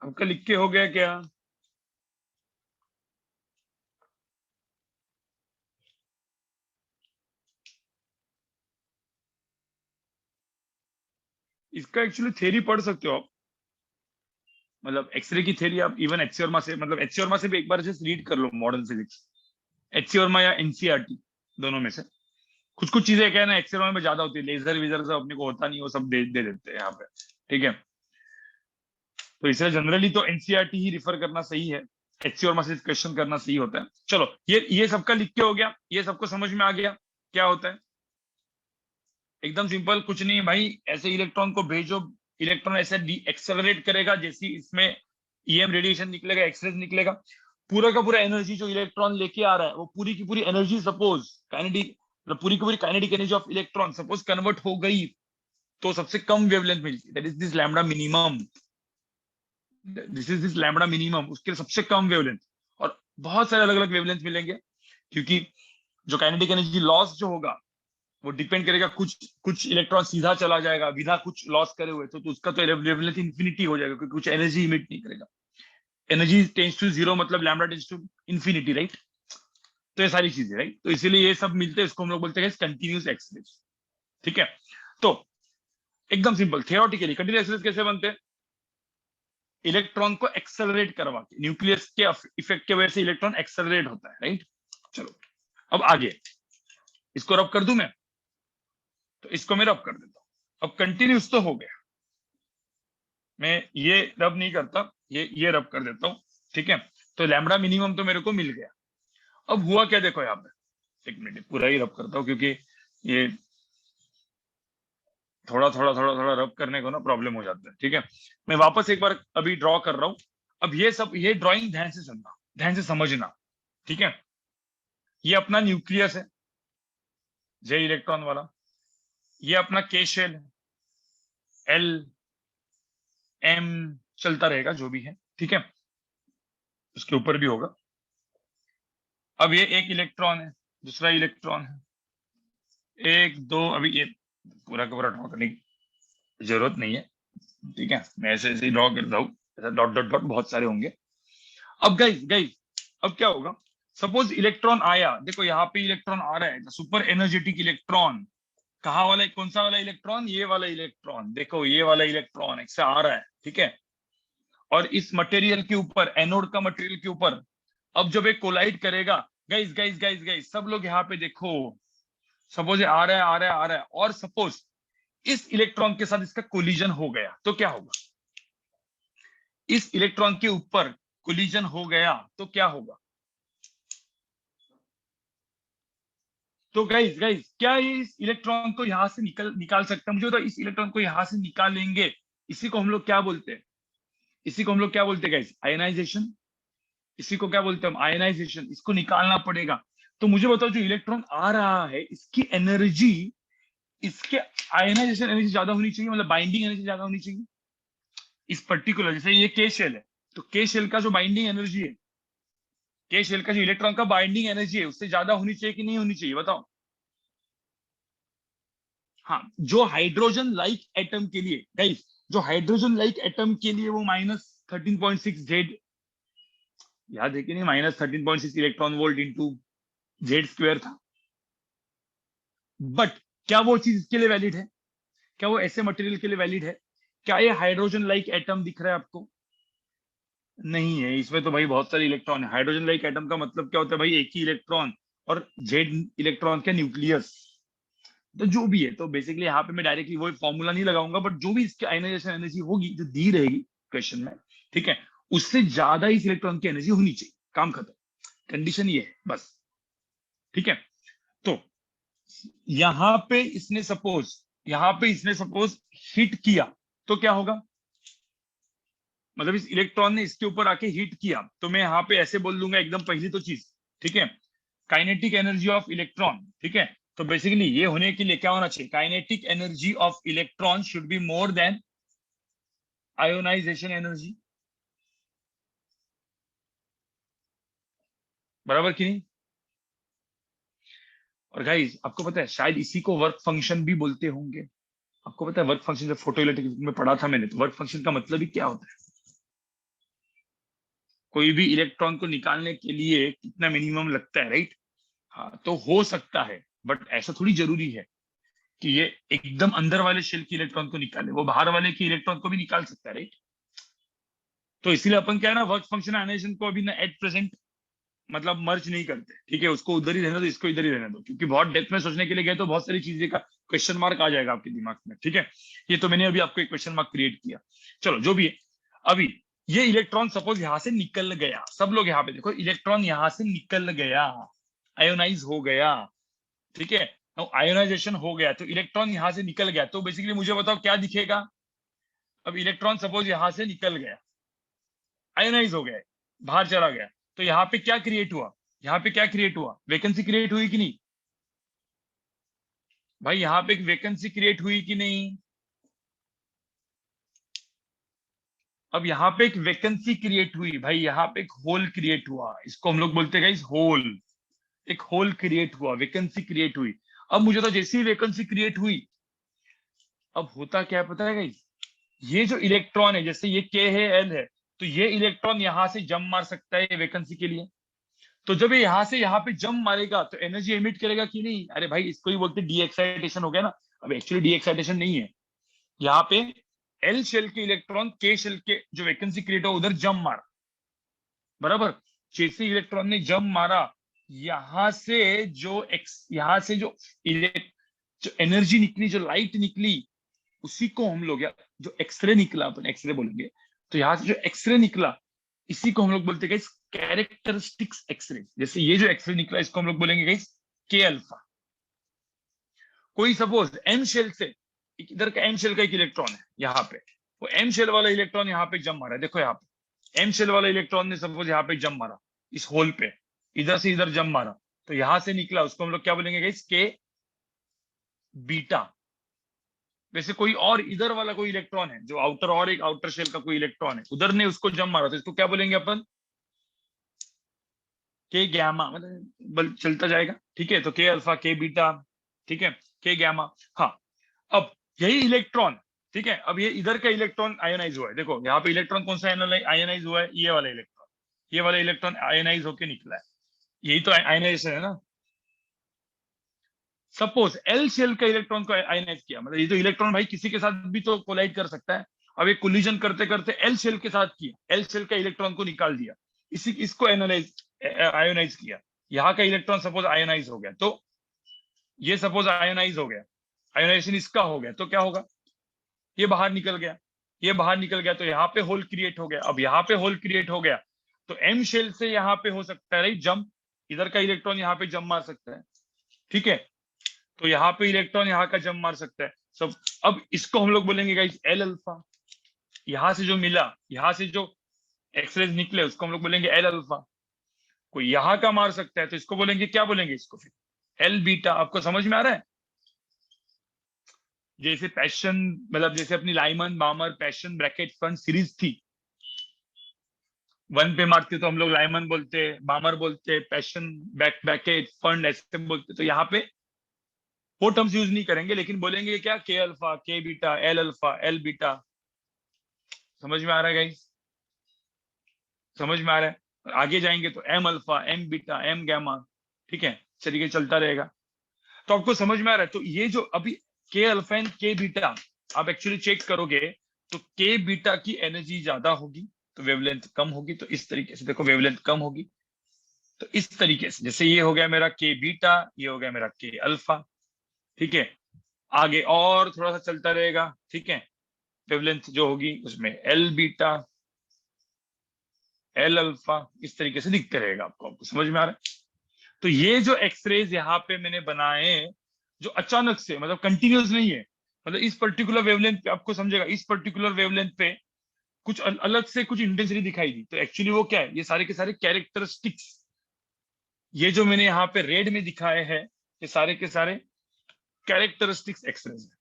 आपका लिख के हो गया क्या? इसका एक्चुअली थ्योरी पढ़ सकते हो आप, मतलब एक्सरे की थ्योरी आप इवन एचसी वर्मा से, मतलब एचसी वर्मा से भी एक बार जस्ट रीड कर लो मॉडर्न फिजिक्स, एचसी वर्मा या एनसीईआरटी, दोनों में से। कुछ कुछ चीजें क्या है ना, एचसी वर्मा में ज्यादा होती है, लेजर वेजर सब अपने को होता नहीं, वो सब दे देते हैं यहाँ पे, ठीक है। तो इसलिए जनरली तो एनसीईआरटी ही रिफर करना सही है, एचसी और मैसेज क्वेश्चन करना सही होता है। चलो ये सबका लिख के हो गया, ये सबको समझ में आ गया क्या होता है। एकदम सिंपल, कुछ नहीं भाई, ऐसे इलेक्ट्रॉन को भेजो, इलेक्ट्रॉन ऐसे एक्सेलरेट करेगा, जैसी इसमें ईएम रेडिएशन निकलेगा, एक्सरेज निकलेगा, पूरा का पूरा एनर्जी जो इलेक्ट्रॉन लेके आ रहा है वो पूरी की पूरी एनर्जी, सपोज काइनेटिक, पूरी की पूरी kinetic energy of electron suppose convert हो गई, तो सबसे कम वेवलेंथ मिलती, that is this lambda minimum, this is this lambda minimum, उसके सबसे कम वेवलेंथ। और बहुत सारे अलग अलग वेवलेंथ मिलेंगे, क्योंकि जो काइनेटिक एनर्जी लॉस जो होगा वो डिपेंड करेगा, कुछ इलेक्ट्रॉन सीधा चला जाएगा बिना कुछ लॉस करे हुए, तो उसका तो वेवलेंथ इंफिनिटी हो जाएगा, क्योंकि कुछ एनर्जी इमिट नहीं करेगा। एनर्जी टेंड्स टू जीरो मतलब lambda tends to infinity, right. तो ये सारी चीजें, राइट, तो इसीलिए ये सब मिलते हैं, इसको हम लोग बोलते हैं कंटिन्यूस एक्सरेज। ठीक है, तो एकदम सिंपल थियोरेटिकली कंटिन्यूस एक्सरेज कैसे बनते हैं, इलेक्ट्रॉन को एक्सेलरेट करवा के, न्यूक्लियस के इफेक्ट के वजह से इलेक्ट्रॉन एक्सेलरेट होता है, राइट। चलो अब आगे इसको रब कर दूं मैं, तो इसको मैं रब कर देता हूं। अब कंटिन्यूस तो हो गया, मैं ये रब नहीं करता, ये रब कर देता हूं, ठीक है। तो लैम्बडा मिनिमम तो मेरे को मिल गया। अब हुआ क्या देखो यहाँ पे, एक मिनट पूरा ही रब करता हूँ, क्योंकि ये थोड़ा रब करने को ना प्रॉब्लम हो जाता है। ठीक है, मैं वापस एक बार अभी ड्रॉ कर रहा हूं। अब ये ड्राइंग ध्यान से सुनना, ध्यान से समझना, ठीक है। ये अपना न्यूक्लियस है, जे इलेक्ट्रॉन वाला, ये अपना के शेल है, एल एम चलता रहेगा जो भी है, ठीक है, उसके ऊपर भी होगा। अब ये एक इलेक्ट्रॉन है, दूसरा इलेक्ट्रॉन है, एक दो, अभी ये पूरा का पूरा ड्रॉ करने की जरूरत नहीं है, ठीक है, मैं ऐसे ऐसे ड्रॉ करता हूँ, ऐसा डॉट डॉट डॉट बहुत सारे होंगे। अब गाइस गाइस अब क्या होगा, सपोज इलेक्ट्रॉन आया, देखो यहाँ पे इलेक्ट्रॉन आ रहा है, सुपर एनर्जेटिक इलेक्ट्रॉन, कहाँ वाला, कौन सा वाला इलेक्ट्रॉन, ये वाला इलेक्ट्रॉन, देखो ये वाला इलेक्ट्रॉन एक से आ रहा है, ठीक है। और इस मटेरियल के ऊपर, एनोड का मटेरियल के ऊपर, अब जब एक कोलाइड करेगा, गाइस गाइस गाइस गाइस सब लोग यहाँ पे देखो, सपोज आ रहा है आ रहा है आ रहा है, और सपोज इस इलेक्ट्रॉन के साथ इसका कोलिजन हो गया, तो क्या होगा, इस इलेक्ट्रॉन के ऊपर कोलिजन हो गया तो क्या होगा। तो गाइस गाइस क्या ये इस इलेक्ट्रॉन को यहां से निकाल सकता है, मुझे तो इस इलेक्ट्रॉन को यहां से निकालेंगे, इसी को हम लोग क्या बोलते हैं, इसी को हम लोग क्या बोलते हैं गाइस, आयनाइजेशन। इसी को क्या बोलते हैं हम, आयनाइजेशन, इसको निकालना पड़ेगा। तो मुझे बताओ जो इलेक्ट्रॉन आ रहा है इसकी एनर्जी, इसके आयनाइजेशन एनर्जी ज्यादा होनी चाहिए, मतलब बाइंडिंग एनर्जी ज्यादा होनी चाहिए इस पर्टिकुलर, जैसे ये के शेल है, तो के शेल का जो बाइंडिंग एनर्जी है, के शेल का जो इलेक्ट्रॉन का बाइंडिंग एनर्जी है उससे ज्यादा होनी चाहिए कि नहीं होनी चाहिए, बताओ। हाँ, जो हाइड्रोजन लाइक एटम के लिए गाइस, जो हाइड्रोजन लाइक एटम के लिए वो -13.6 Z, याद है कि नहीं, -13.6 इलेक्ट्रॉन वोल्ट इंटू Z² था। बट क्या वो चीज इसके लिए वैलिड है, क्या वो ऐसे मटेरियल के लिए वैलिड है, क्या ये हाइड्रोजन लाइक एटम दिख रहा है आपको, नहीं है, इसमें तो भाई बहुत सारे इलेक्ट्रॉन है। हाइड्रोजन लाइक एटम का मतलब क्या होता है भाई, एक ही इलेक्ट्रॉन और जेड इलेक्ट्रॉन का न्यूक्लियस, तो जो भी है, तो बेसिकली यहाँ पे मैं डायरेक्टली वो फॉर्मूला नहीं लगाऊंगा, बट जो भी इसकी आयनाइजेशन एनर्जी होगी जो दी रहेगी क्वेश्चन में, ठीक है, उससे ज्यादा इस इलेक्ट्रॉन की एनर्जी होनी चाहिए, काम खत्म, कंडीशन ये है बस, ठीक है। तो यहाँ पे इसने सपोज हिट किया, तो क्या होगा, मतलब इस इलेक्ट्रॉन ने इसके ऊपर आके हिट किया, तो मैं यहाँ पे ऐसे बोल दूंगा एकदम पहली तो चीज, ठीक है, काइनेटिक एनर्जी ऑफ इलेक्ट्रॉन, ठीक है। तो बेसिकली ये होने के लिए क्या होना चाहिए, kinetic energy of electron should be more than ionisation energy, बराबर कि नहीं। और गाइस आपको पता है शायद इसी को वर्क फंक्शन भी बोलते होंगे, आपको पता है वर्क फंक्शन, जब फोटोइलेक्ट्रिक में पढ़ा था मैंने, तो वर्क फंक्शन का मतलब ही क्या होता है, कोई भी इलेक्ट्रॉन को निकालने के लिए कितना मिनिमम लगता है, राइट। हाँ, तो हो सकता है, बट ऐसा थोड़ी जरूरी है कि ये एकदम अंदर वाले शेल की इलेक्ट्रॉन को निकाले, वो बाहर वाले की इलेक्ट्रॉन को भी निकाल सकता है, राइट। तो इसीलिए अपन क्या है ना, वर्क फंक्शन आयनाइजेशन को अभी ना एट प्रेजेंट मतलब मर्ज नहीं करते, ठीक है, उसको उधर ही रहने दो, इसको इधर ही रहने दो, क्योंकि बहुत डेप्थ में सोचने के लिए गए तो बहुत सारी चीजें का क्वेश्चन मार्क आ जाएगा आपके दिमाग में, ठीक है। ये तो मैंने अभी आपको एक क्वेश्चन मार्क क्रिएट किया, चलो जो भी है। अभी ये इलेक्ट्रॉन सपोज यहां से निकल गया, सब लोग यहाँ पे देखो, इलेक्ट्रॉन यहां से निकल गया, आयोनाइज हो गया, ठीक है, आयोनाइजेशन हो गया, तो इलेक्ट्रॉन यहां से निकल गया, तो बेसिकली मुझे बताओ क्या दिखेगा। अब इलेक्ट्रॉन सपोज यहां से निकल गया, आयोनाइज हो गया, बाहर चला गया, तो यहाँ पे क्या क्रिएट हुआ, यहाँ पे क्या क्रिएट हुआ, वैकेंसी क्रिएट हुई कि नहीं भाई, यहाँ पे एक वैकेंसी क्रिएट हुई कि नहीं। अब यहाँ पे एक वैकेंसी क्रिएट हुई भाई, यहाँ पे एक होल क्रिएट हुआ, इसको हम लोग बोलते हैं गाइस होल, एक होल क्रिएट हुआ, वैकेंसी क्रिएट हुई। अब मुझे तो जैसी ही वैकेंसी क्रिएट हुई, अब होता क्या है पता है गाइस, ये जो इलेक्ट्रॉन है, जैसे ये के है, एल है, तो ये इलेक्ट्रॉन यहां से जंप मार सकता है वैकेंसी के लिए, तो जब ये यहां से यहाँ पे जंप मारेगा तो एनर्जी एमिट करेगा कि नहीं, अरे भाई इसको ही बोलते डी एक्साइटेशन हो गया ना। अब एक्चुअली डी एक्साइटेशन नहीं है, यहाँ पे एल शेल के इलेक्ट्रॉन के शेल के जो वैकेंसी क्रिएट हो उधर जंप मारा, बराबर, जैसे इलेक्ट्रॉन ने जंप मारा, यहां से जो यहाँ से जो जो एनर्जी निकली, जो लाइट निकली, उसी को हम लोग, या जो एक्सरे निकला, अपन एक्सरे बोलेंगे, तो यहां से जो एक्सरे निकला, इसी को हम लोग बोलते हैं कैरेक्टरिस्टिक्स एक्सरे। जैसे ये जो एक्सरे निकला, इसको हम लोग बोलेंगे गाइस के अल्फा। कोई सपोज एम शेल से, इधर का एम शेल का एक इलेक्ट्रॉन है यहाँ पे, वो एम शेल वाला इलेक्ट्रॉन यहाँ पे जम मारा है, देखो यहाँ पे एम शेल वाला इलेक्ट्रॉन ने सपोज यहाँ पे जम मारा, इस होल पे इधर से इधर जम मारा, तो यहां से निकला, उसको हम लोग क्या बोलेंगे गाइस के बीटा। वैसे कोई और इधर वाला कोई इलेक्ट्रॉन है जो आउटर, और एक आउटर शेल का कोई इलेक्ट्रॉन है, उधर ने उसको जम मारा, तो इसको क्या बोलेंगे अपन के गैमा, मतलब बल चलता जाएगा, ठीक है, तो के अल्फा, के बीटा, ठीक है, के गैमा। हाँ, अब यही इलेक्ट्रॉन, ठीक है, अब ये इधर का इलेक्ट्रॉन आयोनाइज हुआ है, देखो यहाँ पे इलेक्ट्रॉन कौन सा आयोनाइज हुआ है, ये वाला इलेक्ट्रॉन, ये वाला इलेक्ट्रॉन आयोनाइज होके निकला है, यही तो आयोनाइजेशन है ना। सपोज एल शेल का इलेक्ट्रॉन को आयोनाइज किया, मतलब ये तो इलेक्ट्रॉन भाई किसी के साथ भी तो कोलाइड कर सकता है, अब ये कोलिजन करते करते एल शेल के साथ किया, एल शेल का इलेक्ट्रॉन को निकाल दिया, इसी इसको एनालाइज आयोनाइज किया, यहाँ का इलेक्ट्रॉन सपोज आयोनाइज हो गया, तो ये सपोज आयोनाइज हो गया, आयोनाइजेशन इसका हो गया, तो क्या होगा, ये बाहर निकल गया, ये बाहर निकल गया, तो यहाँ पे होल क्रिएट हो गया। अब यहाँ पे होल क्रिएट हो गया, तो एम शेल से यहाँ पे हो सकता है राइट जंप, इधर का इलेक्ट्रॉन यहाँ पे जंप मार सकता है, ठीक है, तो यहाँ पे इलेक्ट्रॉन यहाँ का जंप मार सकता है सब। अब इसको हम लोग बोलेंगे गाइस एल अल्फा, यहाँ से जो मिला, यहाँ से जो एक्सरेज निकले, उसको हम लोग बोलेंगे एल अल्फा। कोई यहाँ का मार सकता है, तो इसको बोलेंगे, क्या बोलेंगे इसको फिर, एल बीटा। आपको समझ में आ रहा है, जैसे पैशन, मतलब जैसे अपनी Lyman बामर passion bracket fund series थी, वन पे मारते तो हम लोग लाइमन बोलते, बामर बोलते, पैशन ब्रैकेट फंड ऐसे बोलते, तो यहाँ पे वो टर्म्स यूज नहीं करेंगे, लेकिन बोलेंगे क्या, के alpha, K beta, L alpha, L beta. समझ में आ रहा है गाइस, समझ में आ रहा है, आगे जाएंगे तो M alpha, M beta, M gamma, ठीक है, तरीके चलता रहेगा। तो आपको समझ में आ रहा है, तो ये जो अभी के अल्फा एंड के बीटा, आप एक्चुअली चेक करोगे तो के बीटा की एनर्जी ज्यादा होगी तो वेवलेंथ कम होगी, तो इस तरीके से देखो वेवलेंथ कम होगी, तो इस तरीके से, जैसे ये हो गया मेरा के बीटा, ये हो गया मेरा के अल्फा, ठीक है, आगे और थोड़ा सा चलता रहेगा, ठीक है, वेवलेंथ जो होगी उसमें एल बीटा, एल अल्फा, इस तरीके से दिखते रहेगा आपको। आपको समझ में आ रहा है, तो ये जो एक्सरेज यहाँ पे मैंने बनाए, जो अचानक से, मतलब कंटिन्यूस नहीं है, मतलब इस पर्टिकुलर वेवलेंथ पे आपको समझेगा, इस पर्टिकुलर वेवलेंथ पे कुछ अलग से कुछ इंटेंसिटी दिखाई दी, तो एक्चुअली वो क्या है, ये सारे के सारे कैरेक्टरिस्टिक्स, ये जो मैंने यहाँ पे रेड में दिखाए हैं, ये सारे के सारे कैरेक्टरिस्टिक्स एक्सरेज है,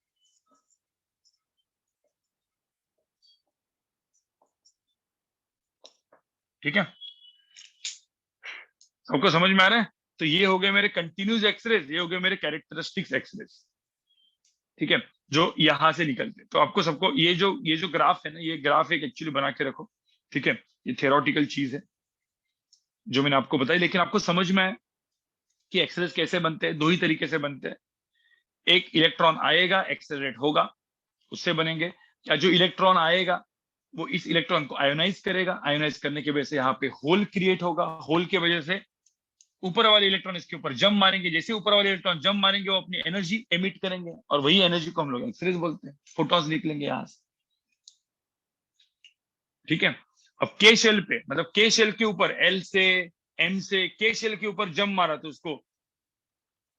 ठीक है, सबको समझ में आ रहा है। तो ये हो गए मेरे कंटिन्यूस एक्सरेज, ये हो गए मेरे कैरेक्टरिस्टिक्स एक्सरेज, ठीक है, जो यहां से निकलते, तो आपको सबको ये जो ग्राफ है ना, ये ग्राफ एक एक्चुअली बना के रखो, ठीक है, ये थेरोटिकल चीज है जो मैंने आपको बताई, लेकिन आपको समझ में आए कि एक्सरेज कैसे बनते हैं, दो ही तरीके से बनते हैं, एक इलेक्ट्रॉन आएगा एक्सेलरेट होगा, उससे बनेंगे, या जो इलेक्ट्रॉन आएगा वो इस इलेक्ट्रॉन को आयोनाइज करेगा, आयोनाइज करने की वजह से यहाँ पे होल क्रिएट होगा, होल की वजह से ऊपर वाले इलेक्ट्रॉन इसके ऊपर जंप मारेंगे, जैसे ऊपर वाले इलेक्ट्रॉन जंप मारेंगे वो अपनी एनर्जी एमिट करेंगे, और वही एनर्जी को हम लोग एक्सरेज बोलते हैं, फोटॉन्स निकलेंगे यहाँ से, ठीक है। अब के शेल पे, मतलब के शेल के ऊपर एल से एम से के शेल के ऊपर जम मारा तो उसको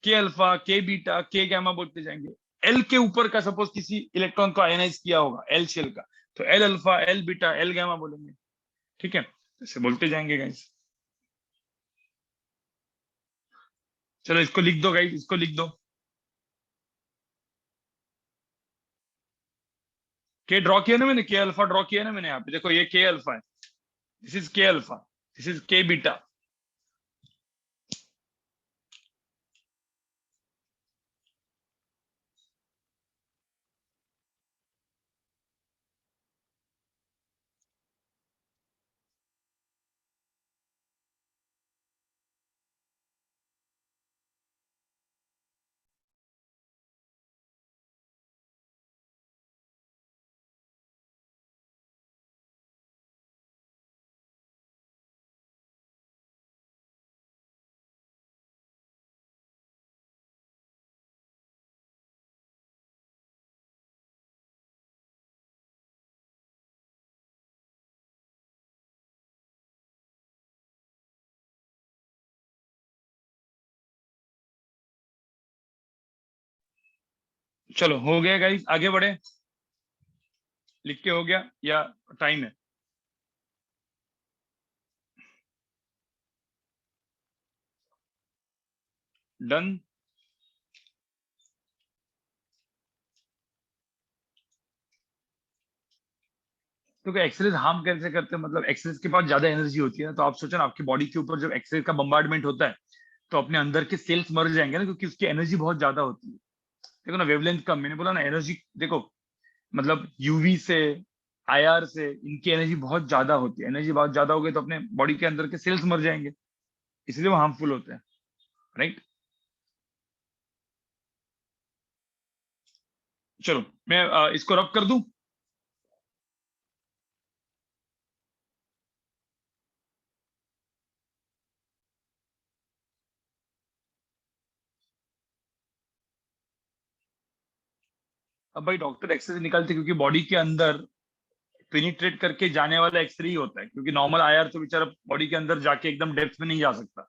के alpha, K beta, K gamma बोलते जाएंगे। एल के ऊपर का सपोज किसी इलेक्ट्रॉन को आयनाइज किया होगा एल शेल का, तो L alpha, L beta, L gamma बोलेंगे। ठीक है, ऐसे बोलते जाएंगे गाइस। चलो इसको लिख दो गाइस, इसको लिख दो। के ड्रॉ किया ना मैंने, के अल्फा ड्रॉ किया ना मैंने, यहाँ पे देखो ये के अल्फा है, दिस इज के अल्फा, दिस इज के बीटा। चलो हो गया गाइस, आगे बढ़े। लिख के हो गया या टाइम है? डन। तो क्या एक्सरेज हार्म कैसे करते हैं? मतलब एक्सरेज के पास ज्यादा एनर्जी होती है ना, तो आप सोचो ना आपकी बॉडी के ऊपर जब एक्सरेज का बम्बार्डमेंट होता है तो अपने अंदर के सेल्स मर जाएंगे ना, क्योंकि उसकी एनर्जी बहुत ज्यादा होती है। देखो ना वेवलेंथ कम, मैंने बोला ना एनर्जी, देखो मतलब यूवी से, आईआर से इनकी एनर्जी बहुत ज्यादा होती है। एनर्जी बहुत ज्यादा हो गई तो अपने बॉडी के अंदर के सेल्स मर जाएंगे, इसलिए वो हार्मफुल होते हैं, राइट। चलो मैं इसको रब कर दूं। अब भाई डॉक्टर एक्सरे निकालते क्योंकि बॉडी के अंदर पेनिट्रेट करके जाने वाला एक्सरे ही होता है, क्योंकि नॉर्मल आईआर तो बेचारा बॉडी के अंदर जाके एकदम डेप्थ में नहीं जा सकता।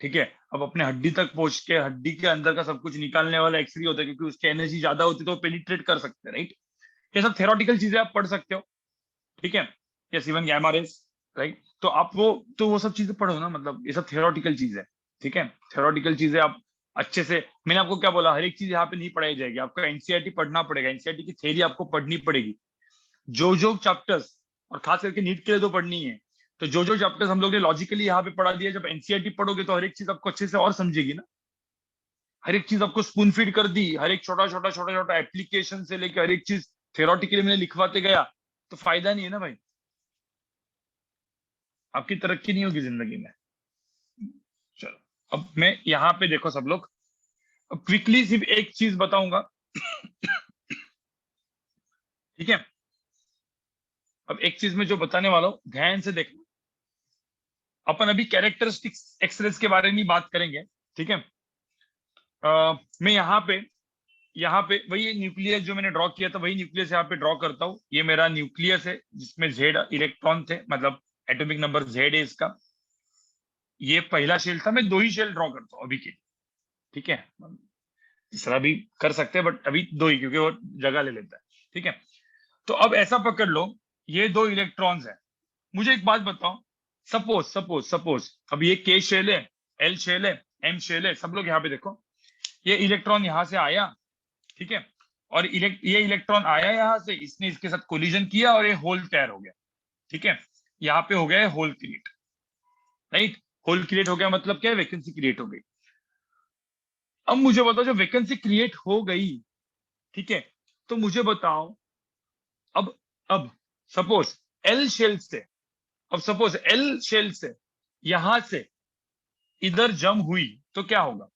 ठीक है, अब अपने हड्डी तक पहुंच के हड्डी के अंदर का सब कुछ निकालने वाला एक्सरे होता है, क्योंकि उसकी एनर्जी ज्यादा होती है तो पेनिट्रेट कर सकते हैं, राइट। ये सब थेरोटिकल चीजें आप पढ़ सकते हो। ठीक है, yes even gamma rays, right. तो आप वो सब चीजें पढ़ो ना, मतलब ये सब थेरोटिकल चीज है। ठीक है, थेरोटिकल चीजें आप अच्छे से, मैंने आपको क्या बोला, हर एक चीज यहाँ पे नहीं पढ़ाई जाएगी, आपको एनसीईआरटी पढ़ना पड़ेगा, एनसीईआरटी की थ्योरी आपको पढ़नी पड़ेगी। जो चैप्टर्स, और खास करके नीट के लिए तो पढ़नी है, तो जो चैप्टर्स हम लोग ने लॉजिकली यहाँ पे पढ़ा दिया, जब एनसीईआरटी पढ़ोगे तो हर एक चीज आपको अच्छे से और समझेगी ना। हर एक चीज आपको स्पून फीड कर दी, हर एक छोटा छोटा एप्लीकेशन से लेकर हर एक चीज थेरोटिकली मैंने लिखवाते गया, तो फायदा नहीं है ना भाई, आपकी तरक्की नहीं होगी जिंदगी में। चलो अब मैं यहाँ पे देखो सब लोग, अब क्विकली सिर्फ एक चीज बताऊंगा। ठीक है, अब एक चीज में जो बताने वाला हूँ ध्यान से देखना। अपन अभी कैरेक्टरिस्टिक्स एक्सरेज के बारे में बात करेंगे। ठीक है, मैं यहाँ पे वही न्यूक्लियस जो मैंने ड्रॉ किया था वही न्यूक्लियस यहाँ पे ड्रॉ करता हूँ। ये मेरा न्यूक्लियस है जिसमें जेड इलेक्ट्रॉन थे, मतलब एटॉमिक नंबर जेड है इसका। ये पहला शेल था, मैं दो ही शेल ड्रॉ करता हूँ अभी के लिए। ठीक है, तीसरा भी कर सकते हैं बट अभी दो ही, क्योंकि वो जगह ले लेता है। ठीक है, तो अब ऐसा पकड़ लो, ये दो इलेक्ट्रॉन्स है। मुझे एक बात बताओ, सपोज सपोज सपोज अब ये के शेल है, एल शेल है, एम शेल है, सब लोग यहाँ पे देखो, ये इलेक्ट्रॉन यहां से आया। ठीक है, और ये इलेक्ट्रॉन आया यहां से, इसने इसके साथ कोलिजन किया और ये होल तैयार हो गया। ठीक है, यहाँ पे हो गया hole create, right. Hole create हो गया मतलब क्या है, वैकेंसी क्रिएट हो गई। अब मुझे बताओ जब वैकेंसी क्रिएट हो गई, ठीक है, तो मुझे बताओ अब अब सपोज एल शेल से, अब सपोज एल शेल से यहां से इधर जम हुई तो क्या होगा?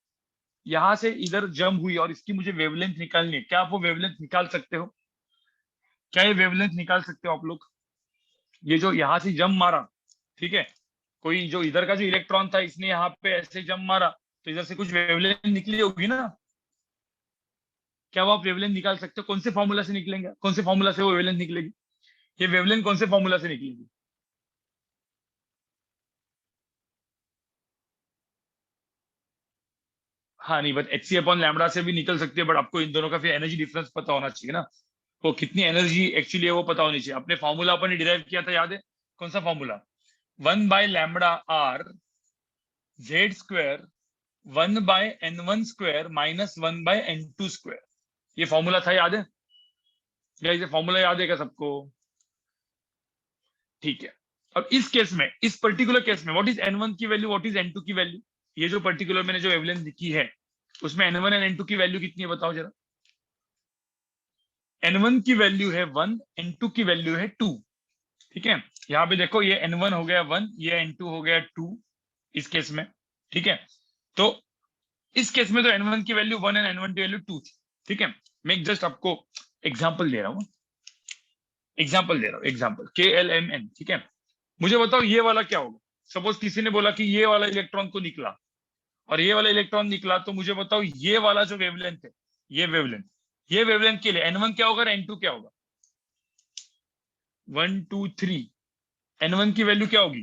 यहां से इधर जम हुई और इसकी मुझे वेवलेंथ निकालनी है, क्या आप वो वेवलेंथ निकाल सकते हो? क्या ये वेवलेंथ निकाल सकते हो आप लोग? ये जो यहां से जम मारा, ठीक है, कोई जो इधर का जो इलेक्ट्रॉन था इसने यहाँ पे ऐसे जम मारा, तो इधर से कुछ वेवलेंथ निकली होगी ना। क्या वो आप वेवलेंथ निकाल सकते हो? कौन से फॉर्मूला से निकलेंगे, कौन से फॉर्मूला से वो वेवलेंथ निकलेगी? ये वेवलेंथ कौन से फॉर्मूला से निकलेगी? हाँ नहीं, but h c upon lambda से भी निकल सकती है, बट आपको इन दोनों का फिर एनर्जी डिफरेंस पता होना चाहिए ना, वो कितनी एनर्जी एक्चुअली है वो पता होनी चाहिए। अपने फॉर्मूला अपन ने डिराइव किया था, याद है? कौन सा formula? 1/λr Z square 1/n1 square minus 1/n2 square. ये फॉर्मूला था, याद है? या ये फॉर्मूला याद है क्या सबको? ठीक है। अब इस केस में, इस पर्टिकुलर केस में, व्हाट इज n1 की वैल्यू, व्हाट इज n2 की वैल्यू? ये जो पर्टिकुलर मैंने जो वेवलेंथ लिखी है, उसमें n1 एंड n2 की वैल्यू कितनी है बताओ जरा। n1 की वैल्यू है 1, n2 की वैल्यू है 2। ठीक है, यहाँ पे देखो, ये n1 हो गया 1, ये n2 हो गया 2 इस केस में। ठीक है, तो इस केस में तो n1 की वैल्यू 1 एंड n1 की वैल्यू 2 थी। ठीक है, मैं जस्ट आपको एग्जांपल दे रहा हूँ, एग्जांपल KLMN। ठीक है, मुझे बताओ ये वाला क्या होगा? सपोज किसी ने बोला कि ये वाला इलेक्ट्रॉन तो निकला और ये वाला इलेक्ट्रॉन निकला, तो मुझे बताओ ये वाला जो वेवलेंथ है, ये वेवलेंथ, ये वेवलेंथ के लिए n1 क्या होगा, n2 क्या होगा? 1 2 3, n1 की वैल्यू क्या होगी?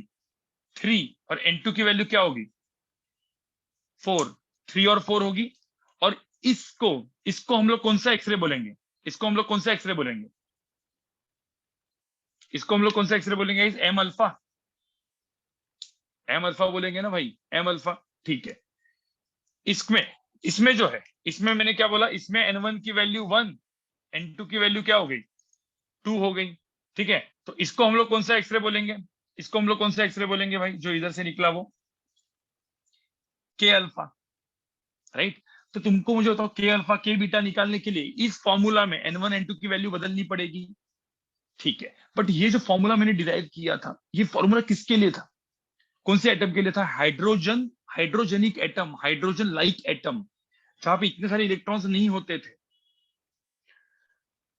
3, और n2 की वैल्यू क्या होगी? 4। 3 और 4 होगी। और इसको इसको हम लोग कौन सा एक्सरे बोलेंगे? इसको हम लोग कौन सा एक्सरे बोलेंगे? इसको हम लोग कौन सा एक्सरे बोलेंगे? M alpha. एम अल्फा बोलेंगे ना भाई, एम अल्फा। ठीक है, इसमें इसमें जो है, इसमें मैंने क्या बोला, इसमें n1 की वैल्यू 1, n2 की वैल्यू क्या हो गई? 2 हो गई। ठीक है, तो इसको हम लोग कौन सा एक्सरे बोलेंगे? इसको हम लोग कौन सा एक्सरे बोलेंगे भाई, जो इधर से निकला वो? के अल्फा, राइट? तो तुमको मुझे बताओ, के अल्फा के बीटा निकालने के लिए इस फॉर्मूला में n1 n2 की वैल्यू बदलनी पड़ेगी। ठीक है, बट ये जो फॉर्मूला मैंने डिराइव किया था, ये फॉर्मूला किसके लिए था? कौन से एटम के लिए था? Hydrogen, hydrogenic atom, hydrogen like atom, जहां पे इतने सारे इलेक्ट्रॉन्स नहीं होते थे।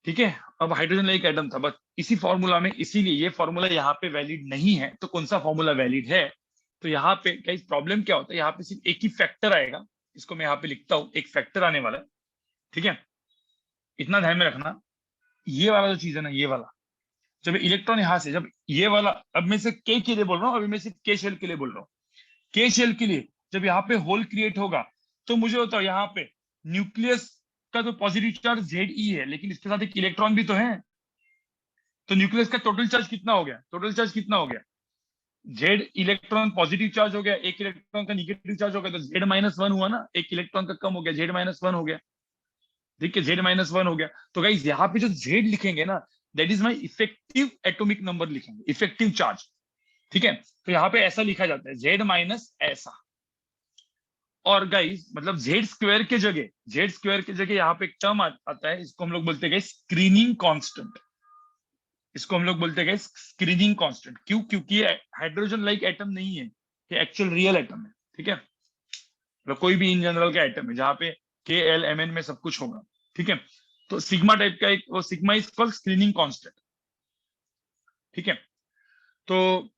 ठीक है, अब हाइड्रोजन लाइक एटम था बस इसी फॉर्मूला में, इसीलिए ये फॉर्मूला यहाँ पे वैलिड नहीं है। तो कौन सा फॉर्मूला वैलिड है? तो यहाँ पे क्या प्रॉब्लम क्या होता है, यहाँ पे सिर्फ एक ही फैक्टर आएगा। इसको मैं यहाँ पे लिखता हूँ, एक फैक्टर आने वाला है। ठीक है, इतना ध्यान में रखना, ये वाला जो चीज है ना, ये वाला, जब इलेक्ट्रॉन यहां से, जब ये वाला, अब मैं सिर्फ के लिए बोल रहा हूँ, अभी मैं सिर्फ के शेल के लिए बोल रहा हूँ, के शेल के लिए जब यहाँ पे होल क्रिएट होगा, तो मुझे बताओ यहाँ पे न्यूक्लियस का तो पॉजिटिव चार्ज Ze है, लेकिन इसके साथ एक इलेक्ट्रॉन भी तो है। तो न्यूक्लियस का टोटल चार्ज कितना हो गया? टोटल चार्ज कितना हो गया? जेड इलेक्ट्रॉन पॉजिटिव चार्ज हो गया, एक इलेक्ट्रॉन का निगेटिव चार्ज हो गया, तो Z-1 हुआ ना, एक इलेक्ट्रॉन का कम हो गया, Z-1 हो गया। ठीक है, Z-1 हो गया। तो गाइस यहाँ पे जो Z लिखेंगे ना, that is my effective atomic number लिखेंगे, इफेक्टिव चार्ज। ठीक है, तो यहाँ पे ऐसा लिखा जाता है, Z- ऐसा। और गाइस मतलब जेड स्क्वायर के जगह यहाँ पे एक टर्म आता है, इसको हम लोग बोलते हैं स्क्रीनिंग कांस्टेंट। इसको हम लोग बोलते हैं स्क्रीनिंग कांस्टेंट। क्यों? क्योंकि ये हाइड्रोजन लाइक एटम नहीं है, ये एक्चुअल रियल एटम है। ठीक है, मतलब कोई भी इन जनरल का एटम है जहाँ पे KLMN में सब कुछ होगा। ठीक है, तो सिग्मा टाइप का एक वो sigma is called screening constant. ठीक है, तो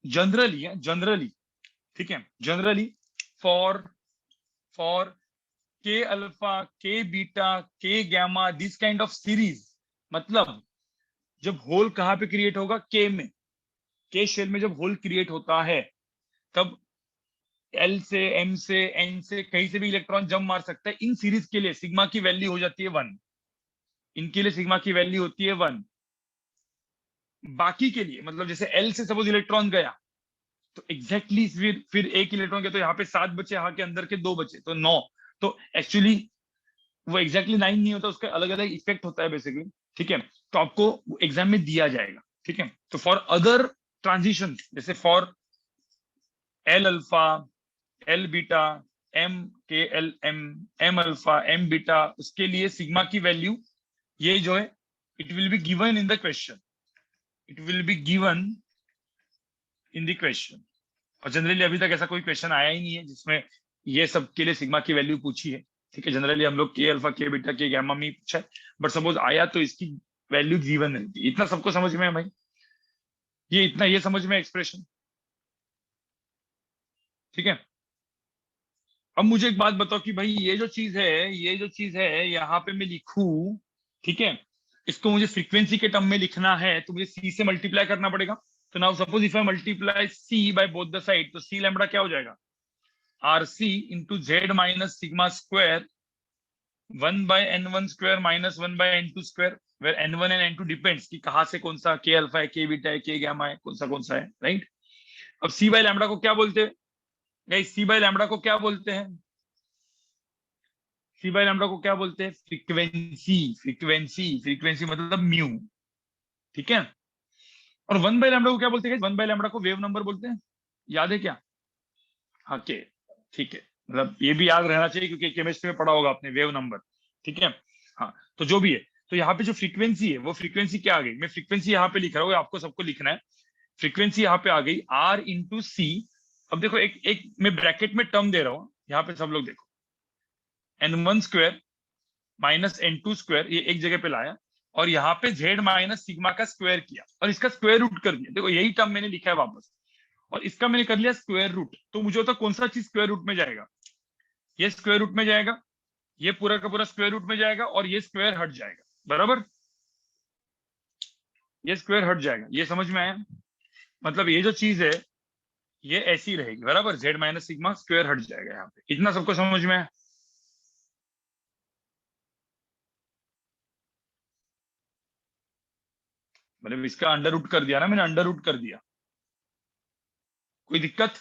जनरली, ठीक है, generally for for K alpha, K beta, K gamma, this kind of series, मतलब जब होल कहाँ पे क्रिएट होगा? के में, के शेल में जब होल क्रिएट होता है, तब एल से, एम से, एन से, कहीं से भी इलेक्ट्रॉन जंप मार सकता है। इन सीरीज के लिए सिग्मा की वैल्यू हो जाती है 1, इनके लिए सिग्मा की वैल्यू होती है 1। बाकी के लिए मतलब जैसे एल से सपोज इलेक्ट्रॉन गया, तो एग्जैक्टली फिर एक इलेक्ट्रॉन गया, तो यहाँ पे 7 बचे, यहाँ के अंदर के 2 बचे, तो 9। तो एक्चुअली वो एग्जैक्टली 9 नहीं होता, उसका अलग अलग इफेक्ट होता है बेसिकली। ठीक है, तो आपको एग्जाम में दिया जाएगा। ठीक है, तो फॉर अदर ट्रांजिशन, जैसे for L alpha, L beta, M KLM, M alpha, M beta, उसके लिए सिग्मा की वैल्यू ये जो है, it will be given in the question, it will be given in the question. और जनरली अभी तक ऐसा कोई क्वेश्चन आया ही नहीं है जिसमें ये सब के लिए सिग्मा की वैल्यू पूछी है। ठीक है, जनरली हम लोग के alpha, K beta, K gamma में ही पूछा है, बट सपोज आया तो इसकी वैल्यू गिवन रहती है। इतना सबको समझ में है भाई? ये इतना ये समझ में एक्सप्रेशन? ठीक है, अब मुझे एक बात बताओ कि भाई ये जो चीज है, ये जो चीज है यहाँ पे मैं लिखूं, ठीक है, इसको मुझे फ्रीक्वेंसी के टर्म में लिखना है तो मुझे सी से मल्टीप्लाई करना पड़ेगा। तो now suppose if I multiply c by both the side, तो सी लैम्बडा क्या हो जाएगा, R c into Z minus sigma square 1/n1 square minus 1/n2 square, where n1 and n2 depends कि कहाँ से कौन सा के अल्फा है, के बीटा है, के गामा है, कौन सा है, राइट। अब सी बाय लैम्बडा को क्या बोलते हैं गाइस, सी बाय लैम्बडा को क्या बोलते हैं, सी बाय लैम्बडा को क्या बोलते हैं, फ्रीक्वेंसी। फ्रीक्वेंसी मतलब म्यू, ठीक है। और 1/λ को क्या बोलते हैं, 1/λ को वेव नंबर बोलते हैं, याद है क्या। हाँ के, ठीक है, मतलब ये भी याद रहना चाहिए क्योंकि केमिस्ट्री में पढ़ा होगा आपने वेव नंबर, ठीक है। हाँ तो जो भी है, तो यहाँ पे जो फ्रीक्वेंसी है वो फ्रीक्वेंसी क्या आ गई, मैं फ्रीक्वेंसी यहाँ पे लिख रहा हूँ, आपको सबको लिखना है। फ्रीक्वेंसी यहाँ पे आ गई आर इंटू सी। अब देखो एक एक मैं ब्रैकेट में टर्म दे रहा हूँ यहाँ पे, सब लोग देखो, n1 square minus n2 square, ये एक जगह पे लाया और यहाँ पे जेड माइनस सिग्मा का स्क्वायर किया और इसका स्क्वायर रूट कर दिया। देखो यही टर्म मैंने लिखा है वापस, और इसका मैंने कर लिया स्क्वायर रूट। तो मुझे होता कौन सा चीज स्क्वायर रूट में जाएगा, ये स्क्वायर रूट में जाएगा, ये पूरा का पूरा स्क्वायर रूट में जाएगा और ये स्क्वायर हट जाएगा, बराबर, ये स्क्वायर हट जाएगा। ये समझ में आया, मतलब ये जो चीज है ये ऐसी रहेगी, बराबर, जेड माइनस सिग्मा स्क्वायर हट जाएगा यहाँ पे। इतना सबको समझ में आया। मतलब इसका अंडर रूट कर दिया ना मैंने, अंडर रूट कर दिया, कोई दिक्कत।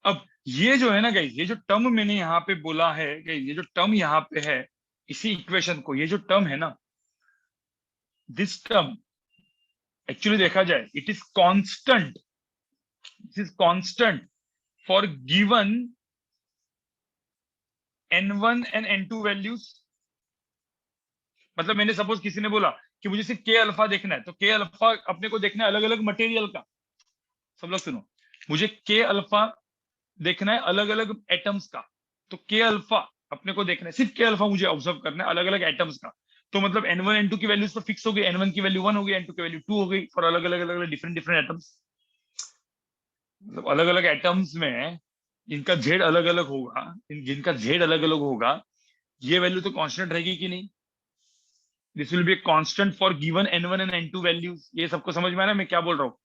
अब ये जो है ना गाइस, ये जो टर्म मैंने यहाँ पे बोला है गाइस, ये जो टर्म यहाँ पे है इसी इक्वेशन को, ये जो टर्म है ना, दिस टर्म एक्चुअली देखा जाए it is constant, this is constant for given n1 and n2 values. मतलब मैंने सपोज किसी ने बोला कि मुझे सिर्फ के अल्फा देखना है, तो के अल्फा अपने को देखना है अलग अलग मटेरियल का। सब लोग सुनो, मुझे के अल्फा देखना है अलग अलग एटम्स का। तो के अल्फा अपने को देखना है, सिर्फ के अल्फा मुझे ऑब्जर्व करना है अलग अलग एटम्स का। तो मतलब n1 n2 की वैल्यूज तो फिक्स हो गई, n1 की वैल्यू 1 हो गई, n2 की वैल्यू 2 हो गई, फॉर अलग अलग अलग डिफरेंट डिफरेंट एटम्स। मतलब अलग अलग एटम्स में इनका जेड अलग अलग होगा, जिनका जेड अलग अलग होगा ये वैल्यू तो कांस्टेंट रहेगी कि नहीं। This will be constant for given n1 and n2 values. ये सबको समझ में आ रहा है मैं क्या बोल रहा हूँ,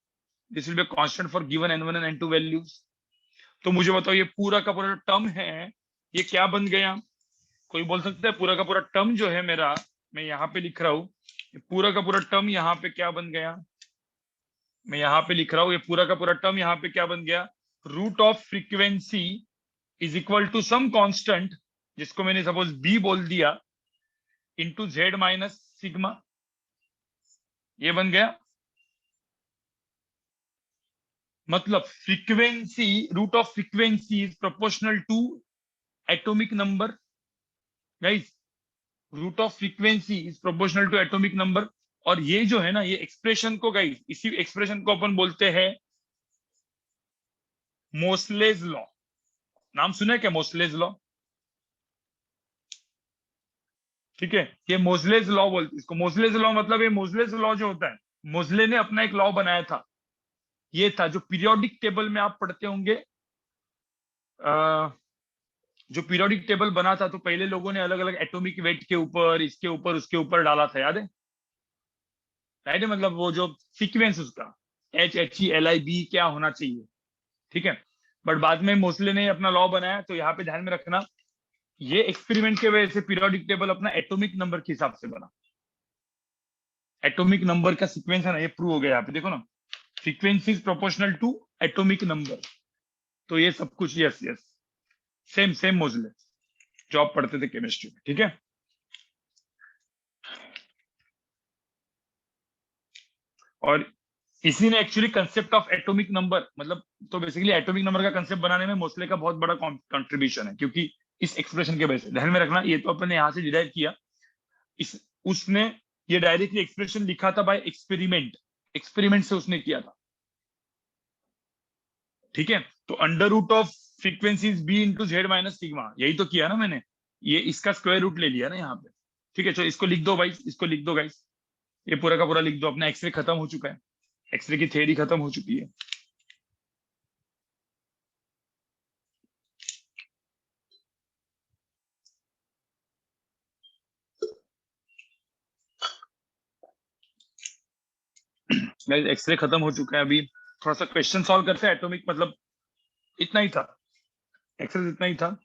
this will be constant for given n1 and n2 values. तो मुझे बताओ ये पूरा का पूरा टर्म है ये क्या बन गया। कोई बोल सकता है पूरा का पूरा टर्म जो है मेरा, मैं यहाँ पे लिख रहा हूँ, पूरा का पूरा टर्म यहाँ पे क्या बन गया, मैं यहाँ पे लिख रहा हूँ, ये पूरा का पूरा टर्म यहाँ पे क्या बन गया, root of frequency is equal to some constant, जिसको मैंने सपोज बी बोल दिया, इंटू जेड माइनस सिग्मा, ये बन गया। मतलब frequency, root of frequency is proportional to atomic number, guys, root of frequency is proportional to atomic number. और ये जो है ना, ये एक्सप्रेशन को गाइस, इसी एक्सप्रेशन को अपन बोलते हैं मोसलेज लॉ। नाम सुना है क्या, मोसलेज लॉ, ठीक है। ये मोसलेज लॉ बोलते इसको, मोसलेज लॉ मतलब ये मोसलेज लॉ जो होता है, मोसले ने अपना एक लॉ बनाया था। ये था जो पीरियोडिक टेबल में आप पढ़ते होंगे, जो पीरियोडिक टेबल बना था तो पहले लोगों ने अलग अलग एटॉमिक वेट के ऊपर, इसके ऊपर उसके ऊपर डाला था, याद है, राइट है। मतलब वो जो सीक्वेंस उसका HHELIB क्या होना चाहिए, ठीक है। बट बाद में मोसले ने अपना लॉ बनाया, तो यहाँ पे ध्यान में रखना, ये एक्सपेरिमेंट के वजह से पीरियोडिक टेबल अपना एटॉमिक नंबर के हिसाब से बना। एटॉमिक नंबर का सीक्वेंस है ना, ये प्रूव हो गया यहाँ पे, देखो ना, frequency is proportional to atomic number. तो ये सब कुछ, yes yes, same same Moseley जो आप पढ़ते थे केमिस्ट्री में, ठीक है। और इसी ने actually concept of atomic number, मतलब, तो बेसिकली एटॉमिक नंबर का कंसेप्ट बनाने में मोसले का बहुत बड़ा कंट्रीब्यूशन है, क्योंकि इस एक्सप्रेशन के वजह से। ध्यान में रखना, ये तो अपन ने यहाँ से डिराइव किया, इस उसने ये डायरेक्टली एक्सप्रेशन लिखा था बाय एक्सपेरिमेंट, एक्सपेरिमेंट से उसने किया था, ठीक है। तो under root of frequencies b into Z minus sigma, यही तो किया ना मैंने, ये इसका स्क्वायर रूट ले लिया ना यहाँ पे, ठीक है। चलो इसको लिख दो भाई, इसको लिख दो गाइस, ये पूरा का पूरा लिख दो, अपना एक्सरे खत्म हो चुका है, एक्सरे की थ्योरी खत्म हो चुकी है। एक्सरे खत्म हो चुका है, अभी थोड़ा सा क्वेश्चन सॉल्व करते हैं। एटॉमिक मतलब इतना ही था, एक्सरे इतना ही था।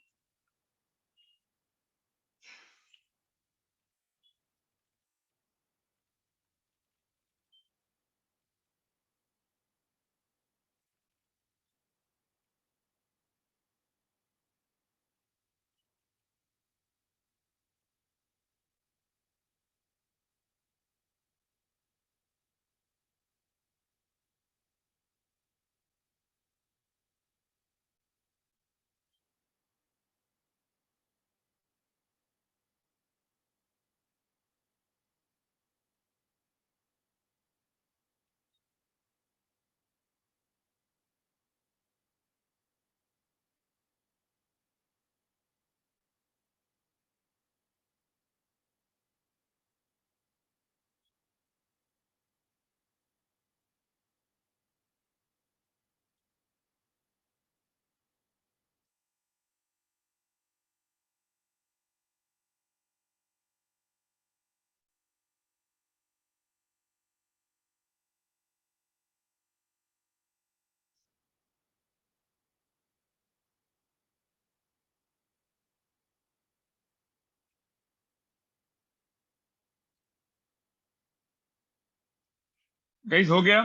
गाइस हो गया।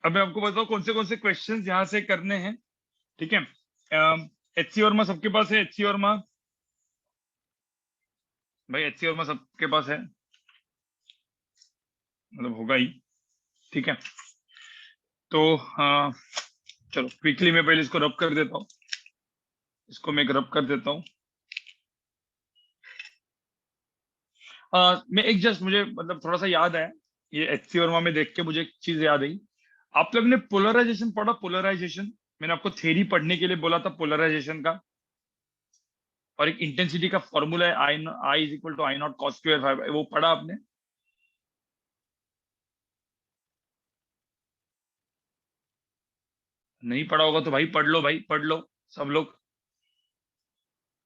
अब मैं आपको बताऊं कौन से क्वेश्चंस यहाँ से करने हैं। ठीक है, एचसी वर्मा सबके पास है? एचसी वर्मा भाई, एचसी वर्मा सबके पास है, मतलब होगा ही। ठीक है, तो चलो क्विकली मैं पहले इसको रब कर देता हूँ, इसको मैं रब कर देता हूँ। मैं एक जस्ट मुझे मतलब थोड़ा सा याद है, ये एचसी वर्मा में देख के मुझे एक चीज याद आई। आप लोग ने पोलराइजेशन पढ़ा? पोलराइजेशन मैंने आपको थ्योरी पढ़ने के लिए बोला था पोलराइजेशन का, और एक इंटेंसिटी का फॉर्मूला है I is equal to I naught cos square five, वो पढ़ा आपने? नहीं पढ़ा होगा तो भाई पढ़ लो, भाई पढ़ लो सब लोग।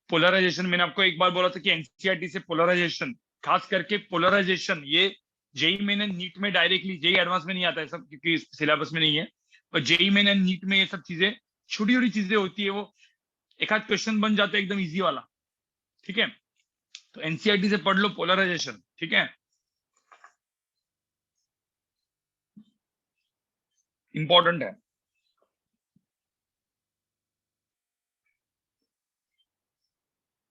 पोलराइजेशन मैंने आपको एक बार बोला था कि एनसीईआरटी से पोलराइजेशन, खास करके पोलराइजेशन, ये जेई में नीट में डायरेक्टली, जेई एडवांस में नहीं आता है सब, क्योंकि सिलेबस में नहीं है। और जेई में नीट में ये सब चीजें छोटी छोटी चीजें होती है, वो एक आध क्वेश्चन बन जाता है एकदम इजी वाला। ठीक है, तो एनसीईआरटी से पढ़ लो पोलराइजेशन। ठीक है, इंपॉर्टेंट है।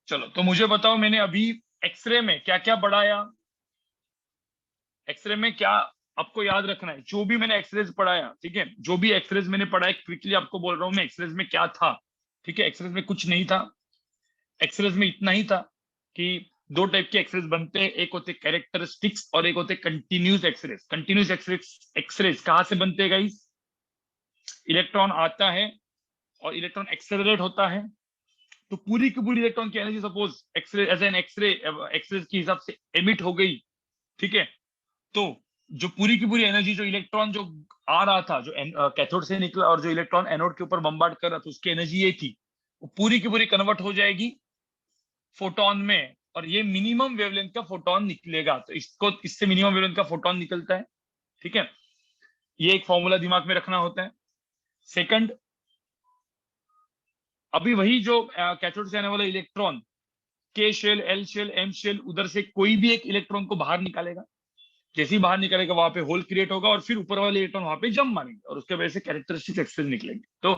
चलो तो मुझे बताओ, मैंने अभी एक्सरे में क्या क्या पढ़ाया? एक्सरे में क्या आपको याद रखना है, जो भी मैंने एक्सरेज पढ़ाया, ठीक है, जो भी एक्सरेज मैंने पढ़ाया क्विकली आपको बोल रहा हूँ मैं, एक्सरेज में क्या था। ठीक है, एक्सरेज में कुछ नहीं था। एक्सरेज में इतना ही था कि दो टाइप के एक्सरेज बनते हैं, एक होते कैरेक्टरिस्टिक्स और एक होते continuous x rays. Continuous x rays, x rays कहाँ से बनते हैं गाइस? इलेक्ट्रॉन आता है और इलेक्ट्रॉन एक्सेलरेट होता है, तो पूरी की पूरी इलेक्ट्रॉन की energy suppose x ray as an x ray, x rays के हिसाब से एमिट हो गई। ठीक है, तो जो पूरी की पूरी एनर्जी, जो इलेक्ट्रॉन जो आ रहा था, जो कैथोड से निकला और जो इलेक्ट्रॉन एनोड के ऊपर बम्बार्ड कर रहा था, उसकी एनर्जी ये थी, वो पूरी की पूरी कन्वर्ट हो जाएगी फोटोन में, और ये मिनिमम वेवलेंथ का फोटोन निकलेगा। तो इसको, इससे मिनिमम वेवलेंथ का फोटोन निकलता है। ठीक है, ये एक फॉर्मूला दिमाग में रखना होता है। सेकंड, अभी वही जो कैथोड से आने वाला electron, K shell, L shell, M shell, उधर से कोई भी एक इलेक्ट्रॉन को बाहर निकालेगा। जैसे ही बाहर निकलेगा वहां पे होल क्रिएट होगा, और फिर ऊपर वाले इलेक्ट्रॉन वहां पे जंप मारेंगे, और उसके वजह से कैरेक्टरिस्टिक्स एक्सप्रेस निकलेंगे। तो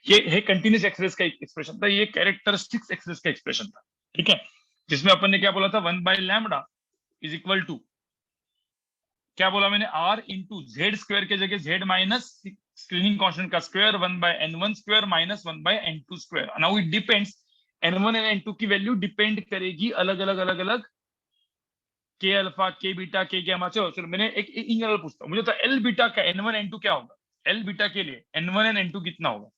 ये है कंटिन्यूस एक्सप्रेस का एक्सप्रेशन था, ये कैरेक्टरिस्टिक्स एक्सप्रेस का एक्सप्रेशन था। ठीक है, जिसमें अपन ने क्या बोला था, 1/λ इज इक्वल टू, क्या बोला मैंने, आर इंटू जेड स्क्वायर के जगह जेड माइनस स्क्रीनिंग कांस्टेंट का square, 1/n1 square minus 1/n2 square. Now it depends, n1 और n2 की वैल्यू डिपेंड करेगी अलग अलग अलग अलग, के alpha, K beta, K gamma. चलो चलो मैंने एक इन जनरल पूछता हूँ, मुझे तो एल बीटा का n1 n2 क्या होगा? एल बीटा के लिए n1 और n2 कितना होगा,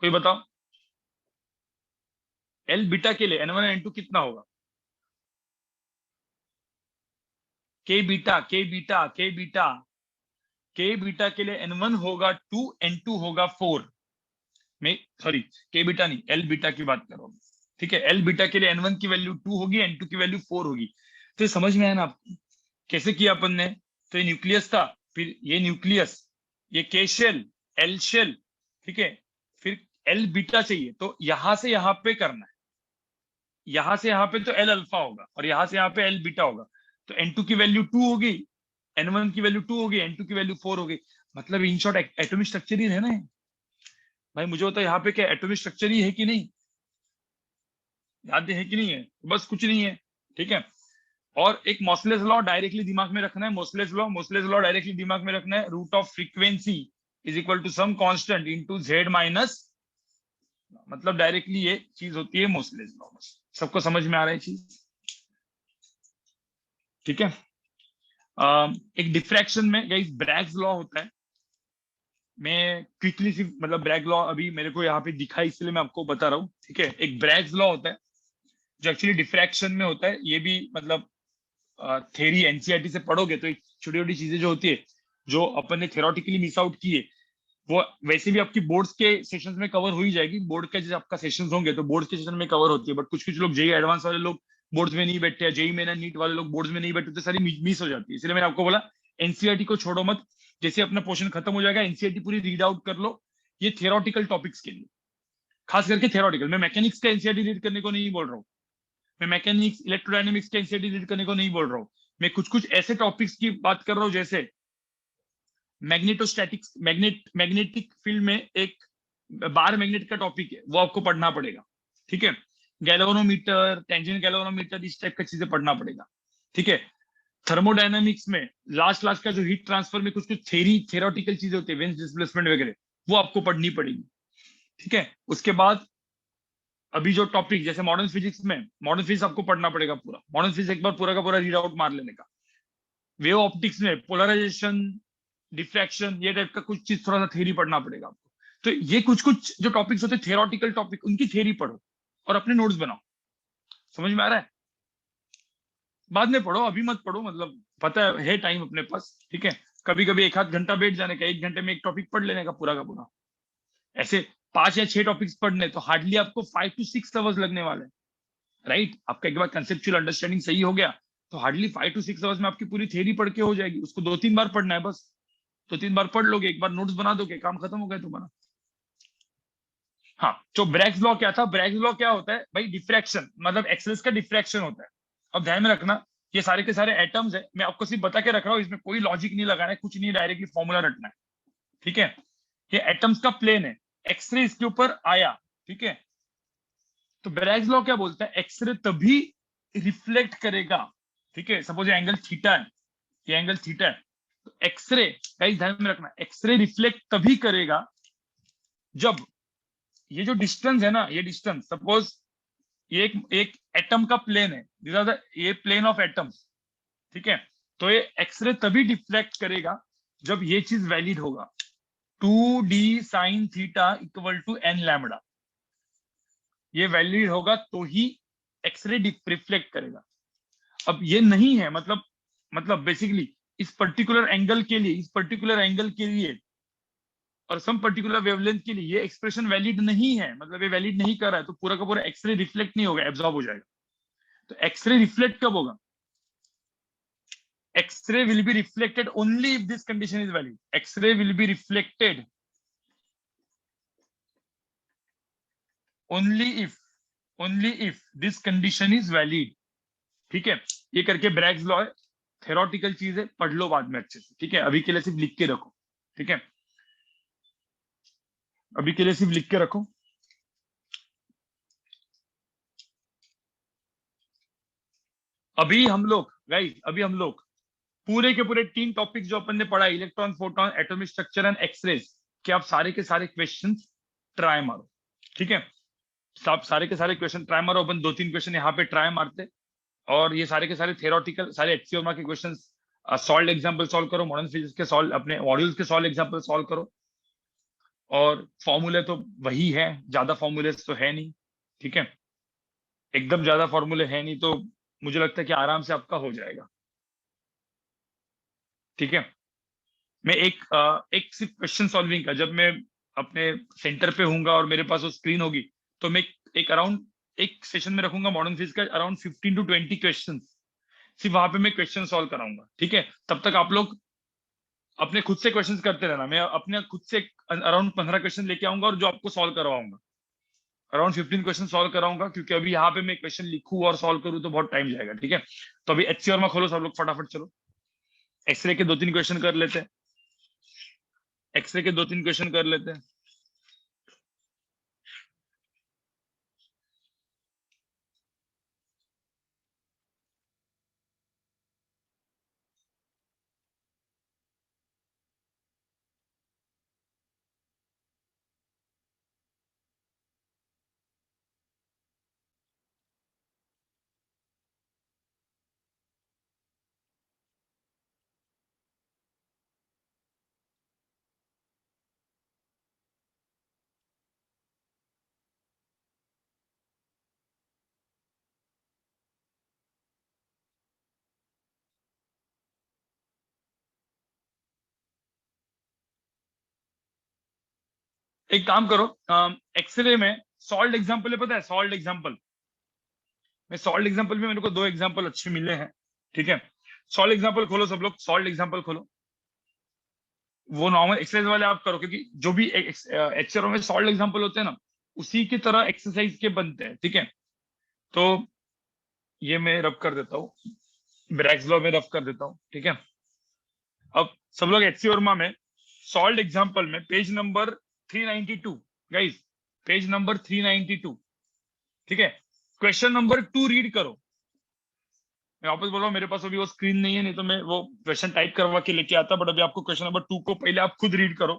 कोई बताओ? एल बीटा के लिए n1 और n2 कितना होगा? के बीटा, के बीटा, के बीटा, के बीटा के लिए n1 होगा 2, n2 होगा 4। मैं सॉरी, के बीटा नहीं, एल बीटा की बात कर रहा हूँ। ठीक है, एल बीटा के लिए n1 की वैल्यू 2 होगी, n2 की वैल्यू 4 होगी। तो समझ में आया ना आपको कैसे किया अपन ने? तो ये न्यूक्लियस था, फिर ये न्यूक्लियस, ये के शेल, एल शेल, ठीक है, फिर एल बीटा चाहिए, तो यहां से यहां पे करना है, यहां से यहां पे तो एल अल्फा होगा और यहां से यहां पे एल बीटा होगा, तो N2 की वैल्यू 2 होगी, N1 की वैल्यू 2 होगी, N2 की वैल्यू 4 होगी। मतलब इन शॉर्ट एटॉमिक स्ट्रक्चर ही है ना ये। भाई मुझे होता है यहाँ पे क्या एटॉमिक स्ट्रक्चर ही है कि नहीं, याद है कि नहीं है, बस कुछ नहीं है, ठीक है। और एक मॉसलेस लॉ डायरेक्टली दिमाग में रखना है, मॉसलेस लॉ डायरेक्टली दिमाग में रखना है, root of frequency is equal to some constant into Z minus, मतलब डायरेक्टली ये चीज होती है मॉसलेस लॉ। सबको समझ में आ रहा है चीज, ठीक है। एक डिफ्रैक्शन में गाइस ब्रैग्स लॉ होता है, मैं क्विकली सी मतलब ब्रैग लॉ अभी मेरे को यहाँ पे दिखा इसलिए मैं आपको बता रहा हूँ, ठीक है। एक ब्रैग्स लॉ होता है जो एक्चुअली डिफ्रैक्शन में होता है, ये भी मतलब थ्योरी एनसीईआरटी से पढ़ोगे तो छोटी छोटी चीजें जो होती है जो अपन ने थ्योरेटिकली मिस आउट की है, वो वैसे भी आपकी बोर्ड्स के सेशंस में कवर हो ही जाएगी। बोर्ड के जैसे आपका सेशंस होंगे तो बोर्ड्स के सेशन में कवर होती है, बट कुछ कुछ लोग जेई एडवांस वाले लोग बोर्ड्स में नहीं बैठते, जेई में ना नीट वाले लोग बोर्ड्स में नहीं बैठते, तो सारी मिस हो जाती है। इसलिए मैंने आपको बोला एनसीईआरटी को छोड़ो मत, जैसे अपना पोर्शन खत्म हो जाएगा एनसीईआरटी पूरी रीड आउट कर लो, ये थियोरेटिकल टॉपिक्स के लिए, खास करके थियोरेटिकल। मैं मैकेनिक्स का एनसीईआरटी रीड करने को नहीं बोल रहा हूँ, मैं मैकेनिक्स इलेक्ट्रोडायनेमिक्स का एनसीईआरटी रीड करने को नहीं बोल रहा हूँ, मैं कुछ कुछ ऐसे टॉपिक्स की बात कर रहा हूँ जैसे मैग्नेटोस्टैटिक्स, मैग्नेटिक फील्ड में एक बार मैग्नेट का टॉपिक है, वो आपको पढ़ना पड़ेगा, ठीक है। गैल्वेनोमीटर, टेंजेंट गैल्वेनोमीटर, इस टाइप का चीजें पढ़ना पड़ेगा, ठीक है। थर्मोडायनामिक्स में लास्ट लास्ट का जो हीट ट्रांसफर में कुछ कुछ थेरोटिकल चीजें होती है, वेन्स डिस्प्लेसमेंट वगैरह, वो आपको पढ़नी पड़ेगी, ठीक है। उसके बाद अभी जो टॉपिक जैसे मॉडर्न फिजिक्स में, मॉडर्न फिजिक्स आपको पढ़ना पड़ेगा पूरा, मॉडर्न फिजिक्स एक बार पूरा का पूरा रीड आउट मार लेने का। वेव ऑप्टिक्स में पोलराइजेशन, डिफ्रैक्शन, ये टाइप का कुछ चीज थोड़ा सा थ्योरी पढ़ना पड़ेगा आपको। तो ये कुछ कुछ जो टॉपिक्स होते हैं थियोरेटिकल टॉपिक, उनकी थ्योरी पढ़ो और अपने नोट्स बनाओ। समझ में आ रहा है? बाद में पढ़ो, अभी मत पढ़ो, मतलब पता है टाइम अपने पास, ठीक है। कभी कभी एक आध घंटा बैठ जाने का, एक घंटे में एक टॉपिक पढ़ लेने का पूरा का पूरा। ऐसे 5 या 6 टॉपिक्स पढ़ने तो हार्डली आपको 5 to 6 आवर्स लगने वाले हैं, राइट। आपका एक बार कंसेप्चुअल अंडरस्टैंडिंग सही हो गया तो हार्डली 5 to 6 आवर्स में आपकी पूरी थ्योरी पढ़ के हो जाएगी। उसको 2-3 बार पढ़ना है बस, 2-3 बार पढ़ लोगे, एक बार नोट्स बना दोगे, काम खत्म हो गया तुम्हारा। हाँ, तो ब्रैग्स लॉ क्या था? ब्रैग्स लॉ क्या होता है भाई? डिफ्रैक्शन, मतलब एक्सेस का डिफ्रैक्शन होता है। अब ध्यान में रखना, ये सारे के सारे एटम्स है, मैं आपको सिर्फ बता के रख रहा हूँ, इसमें कोई लॉजिक नहीं लगाना है, कुछ नहीं, डायरेक्टली फॉर्मूला रटना है, ठीक है। ये एटम्स का प्लेन है, एक्सरे इसके ऊपर आया, ठीक है। तो ब्रैग्स लॉ क्या बोलता है? एक्सरे तभी रिफ्लेक्ट करेगा, ठीक है। सपोज ये एंगल थीटा है, ये एंगल थीटा है, तो एक्सरे, गाइस ध्यान में रखना, एक्सरे रिफ्लेक्ट तभी करेगा जब ये जो डिस्टेंस है ना, ये डिस्टेंस, सपोज ये एक एटम का प्लेन है, दिस आर द ये प्लेन ऑफ एटम्स, ठीक है। तो ये एक्सरे तभी डिफ्लेक्ट करेगा जब ये चीज वैलिड होगा, 2d sin theta equal to n lambda, ये वैलिड होगा तो ही एक्सरे रिफ्लेक्ट करेगा। अब ये नहीं है, मतलब बेसिकली इस पर्टिकुलर एंगल के लिए, इस पर्टिकुलर एंगल के लिए और सम पर्टिकुलर वेवलेंथ के लिए ये एक्सप्रेशन वैलिड नहीं है, मतलब ये वैलिड नहीं कर रहा है, तो पूरा का पूरा एक्सरे रिफ्लेक्ट नहीं होगा, एब्जॉर्ब हो जाएगा। तो एक्सरे रिफ्लेक्ट कब होगा? X ray will be reflected only if this condition is valid, x ray will be reflected only if this condition is valid, ठीक है। ये करके ब्रैग्स लॉ है, थेरोटिकल चीज है, पढ़ लो बाद में अच्छे से, ठीक है। अभी के लिए सिर्फ लिख के रखो, ठीक है, अभी के लिए सिर्फ लिख के रखो। अभी हम लोग गाइस, अभी हम लोग पूरे के पूरे 3 टॉपिक जो अपन ने पढ़ा, electron, photon, atomic structure and x rays, कि आप सारे के सारे क्वेश्चन ट्राई मारो, ठीक है। आप सारे के सारे क्वेश्चन ट्राई मारो, अपन 2-3 क्वेश्चन यहाँ पे ट्राई मारते, और ये सारे के सारे थियोरेटिकल, सारे एक्सियोमा के क्वेश्चन सॉल्व एग्जांपल सॉल्व करो, मॉडर्न फिजिक्स के सॉल्व, अपने मॉड्यूल्स के सॉल्व एग्जांपल सॉल्व करो, और फॉर्मूले तो वही है, ज्यादा फॉर्मूले तो है नहीं, ठीक है, एकदम ज्यादा फॉर्मूले है नहीं, तो मुझे लगता है कि आराम से आपका हो जाएगा, ठीक है। मैं एक सिर्फ क्वेश्चन सॉल्विंग का, जब मैं अपने सेंटर पे हूंगा और मेरे पास वो स्क्रीन होगी, तो मैं एक अराउंड एक सेशन में रखूंगा मॉडर्न फिजिक्स का, अराउंड 15 to 20 क्वेश्चन, सिर्फ वहां पे मैं क्वेश्चन सॉल्व कराऊंगा, ठीक है। तब तक आप लोग अपने खुद से क्वेश्चंस करते रहना, मैं अपने खुद से अराउंड 15 क्वेश्चन लेके आऊंगा और जो आपको सॉल्व करवाऊंगा, अराउंड 15 क्वेश्चन सॉल्व कराऊंगा, क्योंकि अभी यहाँ पे मैं क्वेश्चन लिखूं और सॉल्व करूं तो बहुत टाइम जाएगा, ठीक है। तो अभी एचसीआर में खोलो सब लोग फटाफट, चलो एक्सरे के 2-3 क्वेश्चन कर लेते हैं, एक्सरे के 2-3 क्वेश्चन कर लेते हैं। एक काम करो, एक्सरे में सॉल्ट एग्जाम्पल है, पता है सॉल्ट एग्जाम्पल, मैं सॉल्ट एग्जाम्पल में मेरे को 2 एग्जाम्पल अच्छे मिले हैं, ठीक है। सॉल्ट एग्जाम्पल खोलो सब लोग, सॉल्ट एग्जाम्पल खोलो। वो नॉर्मल एक्सरसाइज वाले आप करो, क्योंकि जो भी एचआरओ में सॉल्ट एग्जाम्पल होते हैं ना, उसी की तरह एक्सरसाइज के बनते हैं, ठीक है। तो ये मैं रब कर देता हूँ, ब्रैक्स लॉ में रब कर देता हूँ, ठीक है। अब सब लोग एचसीओर्मा में सॉल्ट एग्जाम्पल में page number 392, guys page number 392, ठीक है। क्वेश्चन नंबर 2 रीड करो। मैं वापस बोल रहा हूँ, मेरे पास अभी वो स्क्रीन नहीं है, नहीं तो मैं वो क्वेश्चन टाइप करवा के लेके आता, बट अभी आपको क्वेश्चन नंबर 2 को पहले आप खुद रीड करो,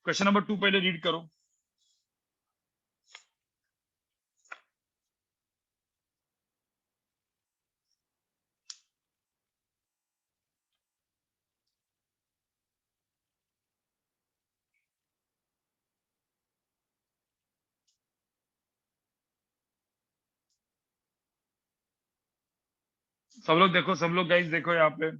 क्वेश्चन नंबर 2 पहले रीड करो। सब लोग देखो, सब लोग गाइस देखो यहाँ पे,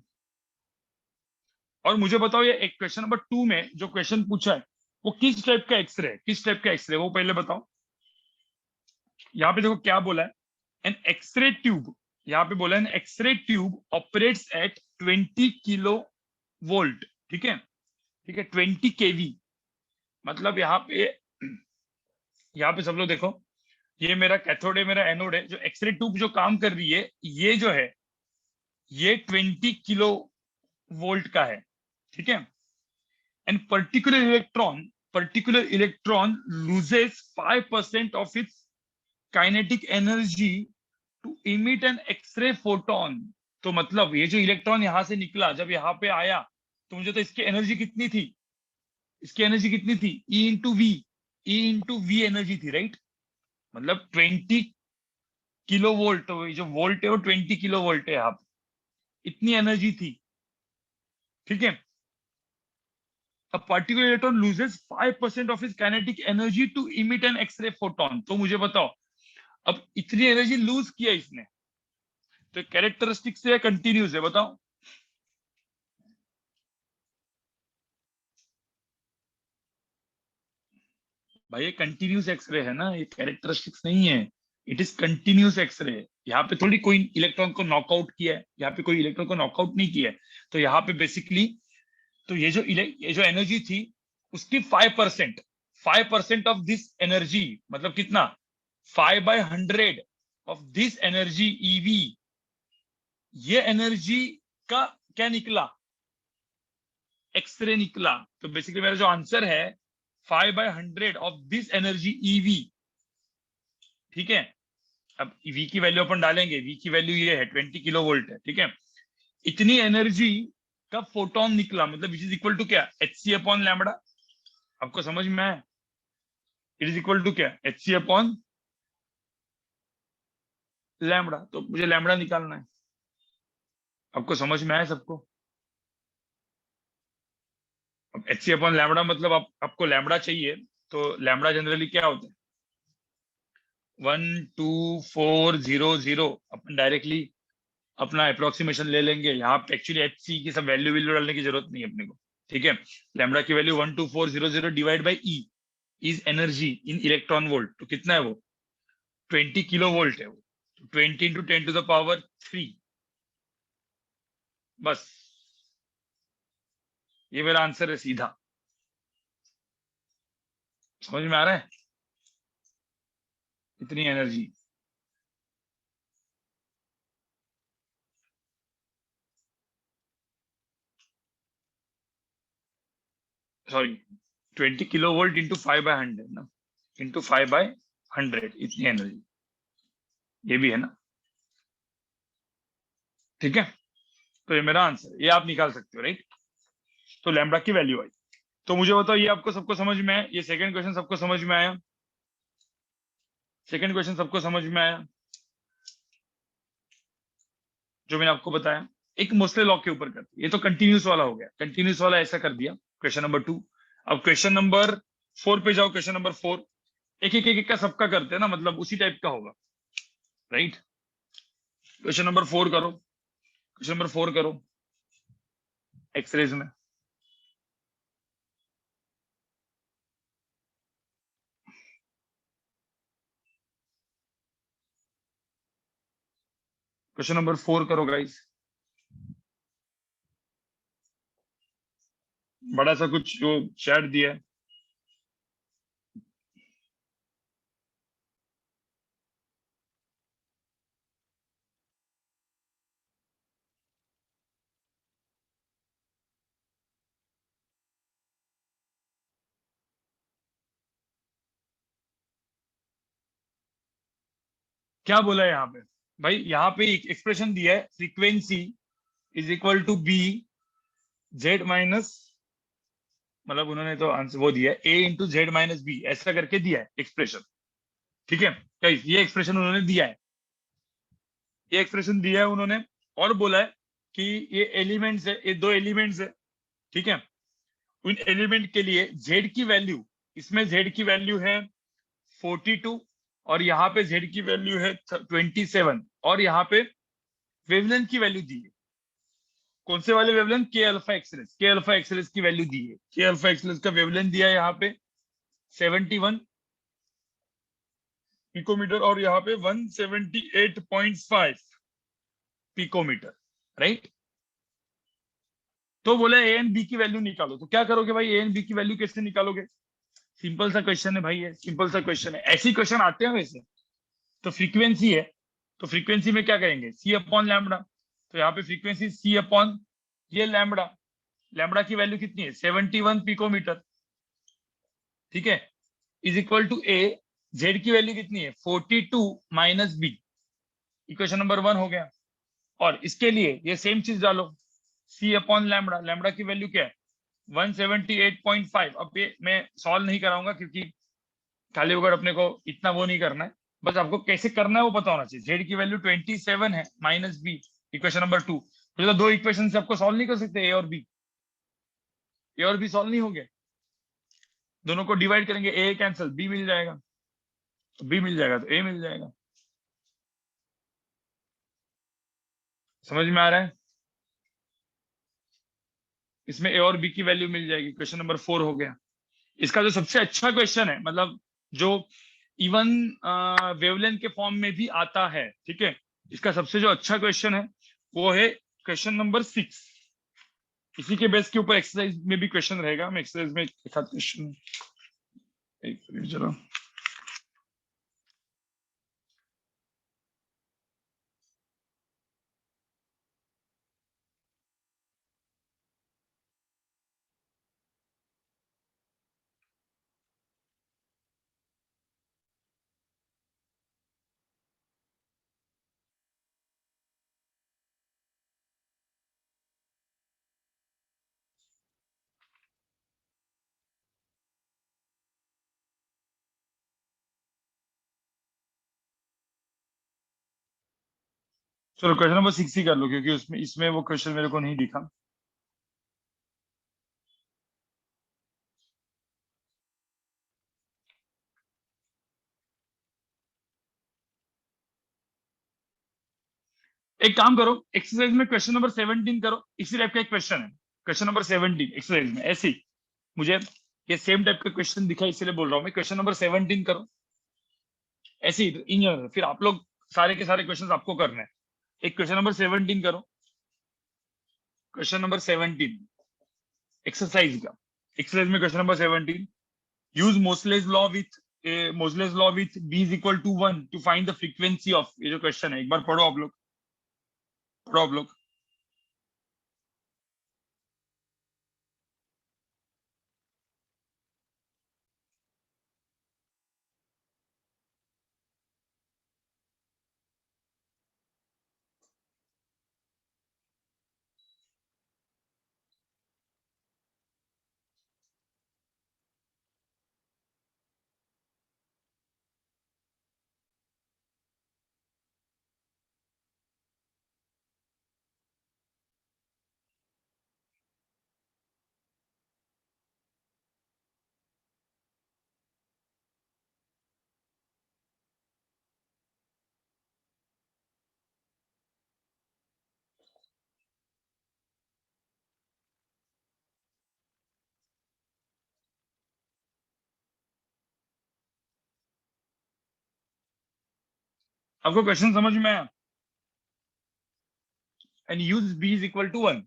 और मुझे बताओ ये एक क्वेश्चन नंबर 2 में जो क्वेश्चन पूछा है वो किस टाइप का एक्सरे है, किस टाइप का एक्सरे वो पहले बताओ। यहाँ पे देखो क्या बोला है, एन एक्सरे ट्यूब, यहाँ पे बोला है an x ray tube operates at 20 kilo volt, ठीक है, ठीक है, 20 केवी। मतलब यहाँ पे सब लोग देखो, ये मेरा कैथोड है, मेरा एनोड है, जो एक्सरे ट्यूब जो काम कर रही है ये जो है ये 20 किलो वोल्ट का है, ठीक है। And particular electron loses 5% of its kinetic energy to emit an x ray photon. तो मतलब ये जो इलेक्ट्रॉन यहां से निकला जब यहाँ पे आया, तो मुझे तो इसकी एनर्जी कितनी थी, इसकी एनर्जी कितनी थी, ई इंटू वी एनर्जी थी, राइट। मतलब 20 किलो वोल्ट, तो जो वोल्ट है वो 20 किलो वोल्ट है यहाँ पे, इतनी एनर्जी थी, ठीक है। A particular electron loses 5% of its kinetic energy to emit an X-ray photon। तो मुझे बताओ, अब इतनी एनर्जी लूज किया इसने, तो कैरेक्टरिस्टिक से कंटिन्यूस है, बताओ। भाई ये कंटिन्यूस एक्सरे है ना, ये कैरेक्टरिस्टिक्स नहीं है, इट इज कंटिन्यूस एक्सरे। यहाँ पे थोड़ी कोई इलेक्ट्रॉन को नॉकआउट किया है, यहाँ पे कोई इलेक्ट्रॉन को नॉकआउट नहीं किया है। तो यहाँ पे बेसिकली, तो ये जो एनर्जी थी उसकी 5%, 5% ऑफ दिस एनर्जी, मतलब कितना, 5/100 ऑफ दिस एनर्जी ईवी, ये एनर्जी का क्या निकला, एक्सरे निकला। तो बेसिकली मेरा जो आंसर है 5/100 ऑफ दिस एनर्जी ईवी, ठीक है। अब वी की वैल्यू अपन डालेंगे, वी की वैल्यू ये है 20 किलो वोल्ट है, ठीक है। इतनी एनर्जी का फोटोन निकला, मतलब विच इज इक्वल टू क्या, एच सी अपॉन लैम्बडा। आपको समझ में आया, इट इज इक्वल टू क्या, एच सी अपॉन लैम्बडा। तो मुझे लैम्बडा निकालना है, आपको समझ में आया सबको। अब एच सी अपॉन लैम्बडा मतलब आपको लैम्बडा चाहिए, तो लैम्बडा जनरली क्या होता है, 12400। अपन डायरेक्टली अपना अप्रोक्सीमेशन ले लेंगे, यहाँ पे एक्चुअली एच सी की सब वैल्यू वैल्यू डालने की जरूरत नहीं है अपने को, ठीक है। लैम्बडा की value 12400 divide by E is energy in electron volt. तो कितना है वो, 20 किलो वोल्ट है वो, 20 × 10⁻³ बस। ये मेरा आंसर है सीधा। समझ में आ रहा है? इतनी एनर्जी। सॉरी, 20 kV इंटू 5/100 ना, इंटू 5/100, इतनी एनर्जी, ये भी है ना। ठीक है, तो ये मेरा आंसर, ये आप निकाल सकते हो, राइट। तो लैम्बडा की वैल्यू आई। तो मुझे बताओ, ये आपको सबको समझ में आया? ये सेकंड क्वेश्चन सबको समझ में आया? सेकंड क्वेश्चन सबको समझ में आया जो मैंने आपको बताया? एक मोस्ले लॉ के ऊपर करते, ये तो कंटिन्यूस वाला हो गया, कंटिन्यूस वाला ऐसा कर दिया, क्वेश्चन नंबर 2। अब क्वेश्चन नंबर 4 पे जाओ। क्वेश्चन नंबर 4 एक एक का सबका करते हैं ना, मतलब उसी टाइप का होगा, राइट। क्वेश्चन नंबर 4 करो, क्वेश्चन नंबर 4 करो एक्सरेज में। क्वेश्चन नंबर 4 करो गाइस। बड़ा सा कुछ जो चैट दिया है। क्या बोला है यहाँ पे? भाई यहाँ पे एक एक्सप्रेशन दिया है, frequency is equal to b Z minus, मतलब उन्होंने तो आंसर वो दिया है a into Z minus b, ऐसा करके दिया है एक्सप्रेशन। ठीक है गाइस, ये एक्सप्रेशन उन्होंने दिया है, ये एक्सप्रेशन दिया है उन्होंने, और बोला है कि ये एलिमेंट्स है, ये दो एलिमेंट्स है, ठीक है। उन एलिमेंट के लिए जेड की वैल्यू, इसमें जेड की वैल्यू है 42, और यहाँ पे जेड की वैल्यू है 27, और यहाँ पे वेवलेंथ की वैल्यू दी है। कौन से वाले वेवलेंथ? के अल्फा एक्सएलएस, के अल्फा एक्सएलएस की वैल्यू दी है। के अल्फा एक्सएलएस का वेवलेंथ दिया है यहाँ पे 71 पिकोमीटर, और यहाँ पे 178.5 पिकोमीटर, राइट। तो बोले ए एंड बी की वैल्यू निकालो। तो क्या करोगे भाई, ए एंड बी की वैल्यू कैसे निकालोगे? सिंपल सा क्वेश्चन है भाई, ये सिंपल सा क्वेश्चन है, ऐसे क्वेश्चन आते हैं वैसे। तो फ्रीक्वेंसी है, तो फ्रीक्वेंसी में क्या करेंगे, सी अपॉन लैम्बडा। तो यहाँ पे फ्रीक्वेंसी सी अपॉन ये लैम्बडा, लैम्बडा की वैल्यू कितनी है 71 पिकोमीटर, ठीक है, is equal to a, Z की वैल्यू कितनी है 42 माइनस बी। इक्वेशन नंबर 1 हो गया। और इसके लिए ये सेम चीज डालो, सी अपॉन लैम्बडा, लैम्बडा की वैल्यू क्या है 178.5। अब ये मैं सॉल्व नहीं कराऊंगा क्योंकि खाली वगैरह अपने को इतना वो नहीं करना है, बस आपको कैसे करना है वो पता होना चाहिए। जेड की वैल्यू 27 है माइनस बी, इक्वेशन नंबर 2। तो दो इक्वेशन से आपको सॉल्व नहीं कर सकते, ए और बी, ए और बी सॉल्व नहीं होंगे। दोनों को डिवाइड करेंगे, ए कैंसिल, बी मिल जाएगा, तो बी मिल जाएगा तो ए मिल जाएगा। समझ में आ रहा है? इसमें ए और बी की वैल्यू मिल जाएगी। क्वेश्चन नंबर 4 हो गया। इसका जो सबसे अच्छा क्वेश्चन है, मतलब जो इवन वेवलेंथ के फॉर्म में भी आता है, ठीक है, इसका सबसे जो अच्छा क्वेश्चन है वो है क्वेश्चन नंबर 6। इसी के बेस के ऊपर एक्सरसाइज में भी क्वेश्चन रहेगा। मैं एक्सरसाइज में एक साथ क्वेश्चन, एक मिनट चलो। चलो क्वेश्चन नंबर 6 ही कर लो, क्योंकि उसमें इसमें वो क्वेश्चन मेरे को नहीं दिखा। एक काम करो, एक्सरसाइज में क्वेश्चन नंबर 17 करो। इसी टाइप का एक क्वेश्चन है, क्वेश्चन नंबर 17 एक्सरसाइज में ऐसे ही। मुझे ये सेम टाइप का क्वेश्चन दिखा, इसलिए बोल रहा हूँ मैं। क्वेश्चन नंबर 17 करो ऐसे ही इन जनरल, फिर आप लोग सारे के सारे क्वेश्चन आपको करने हैं। एक क्वेश्चन नंबर 17 करो, क्वेश्चन नंबर 17 एक्सरसाइज का। एक्सरसाइज में question number 17, use Moseley's law with b is equal to 1 to find the frequency of, ये जो क्वेश्चन है एक बार पढ़ो आप लोग, पढ़ो आप लोग। आपको क्वेश्चन समझ में आया? And use b is equal to 1,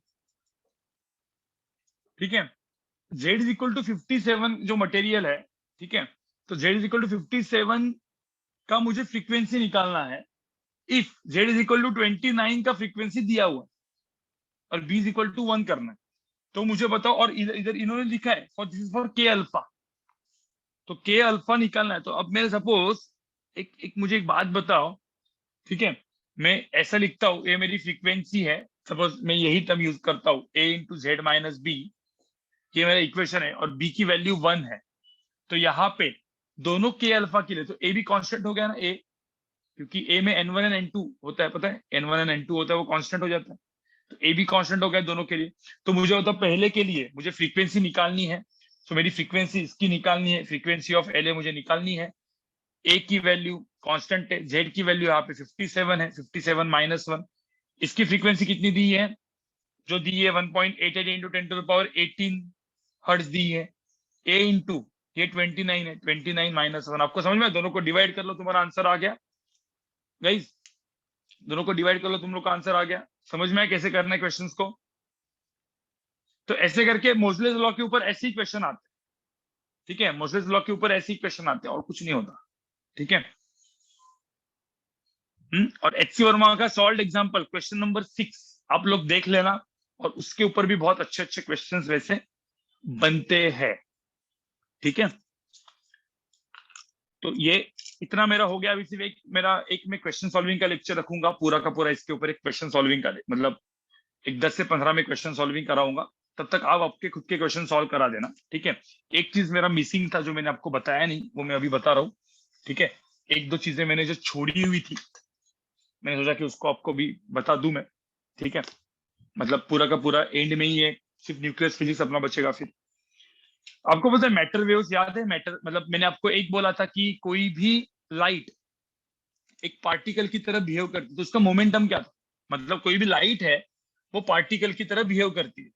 ठीक है। z इज इक्वल टू 57 जो मटेरियल है, ठीक है, तो z इज इक्वल टू 57 का मुझे फ्रीक्वेंसी निकालना है। If z is equal to 29 का फ्रीक्वेंसी दिया हुआ है और b इज इक्वल टू 1 करना है, तो मुझे बताओ। और इधर इधर इन्होंने लिखा है for this is for k alpha, तो k अल्फा निकालना है। तो अब मैं सपोज एक मुझे एक बात बताओ, ठीक है, मैं ऐसा लिखता हूं, ये मेरी फ्रीक्वेंसी है, सपोज मैं यही टर्म यूज करता हूँ a into Z minus b, ये मेरा इक्वेशन है और b की वैल्यू 1 है। तो यहाँ पे दोनों k अल्फा के लिए तो a भी कांस्टेंट हो गया ना, a, क्योंकि a में n1 एंड n2 होता है, पता है n1 एंड n2 होता है, वो कांस्टेंट हो जाता है। तो a भी कांस्टेंट हो गया दोनों के लिए। तो मुझे होता पहले के लिए मुझे फ्रीक्वेंसी निकालनी है, तो मेरी फ्रीक्वेंसी इसकी निकालनी है, फ्रीक्वेंसी ऑफ LA मुझे निकालनी है। a की वैल्यू कांस्टेंट है, z की वैल्यू यहाँ पे 57 है, 57 माइनस 1। इसकी फ्रीक्वेंसी कितनी दी है? जो दी है 1.88 into 10 to the power 18 hertz दी है। a इंटू ये 29 है, 29 माइनस 1। आपको समझ में आया? दोनों को डिवाइड कर लो, तुम्हारा आंसर आ गया गाइस। दोनों को डिवाइड कर लो, तुम लोग का आंसर आ गया। समझ में आया कैसे करना है क्वेश्चंस को? तो ऐसे करके मोजलेस लॉ के ऊपर ऐसे ही क्वेश्चन आते हैं, ठीक है, मोजलेस लॉ के ऊपर ऐसे ही क्वेश्चन आते हैं और कुछ नहीं होता, ठीक है। और एचसी वर्मा का सॉल्व एग्जांपल क्वेश्चन नंबर 6 आप लोग देख लेना, और उसके ऊपर भी बहुत अच्छे अच्छे क्वेश्चंस वैसे बनते हैं, ठीक है। तो ये इतना मेरा हो गया। अभी सिर्फ एक मेरा एक मैं क्वेश्चन सॉल्विंग का लेक्चर रखूंगा पूरा का पूरा, इसके ऊपर एक क्वेश्चन सॉल्विंग का, मतलब एक 10 से 15 में क्वेश्चन सॉल्विंग कराऊंगा। तब तक आप आपके खुद के क्वेश्चन सॉल्व करा देना, ठीक है। एक चीज मेरा मिसिंग था जो मैंने आपको बताया नहीं, वो मैं अभी बता रहा हूँ, ठीक है। एक दो चीजें मैंने जो छोड़ी हुई थी, मैंने सोचा कि उसको आपको भी बता दूं मैं, ठीक है। मतलब पूरा का पूरा एंड में ही है, सिर्फ न्यूक्लियस फिजिक्स अपना बचेगा फिर। आपको पता है मैटर वेव्स याद है? मैटर मतलब मैंने आपको एक बोला था कि कोई भी लाइट एक पार्टिकल की तरह बिहेव करती है, तो उसका मोमेंटम क्या था? मतलब कोई भी लाइट है वो पार्टिकल की तरह बिहेव करती है,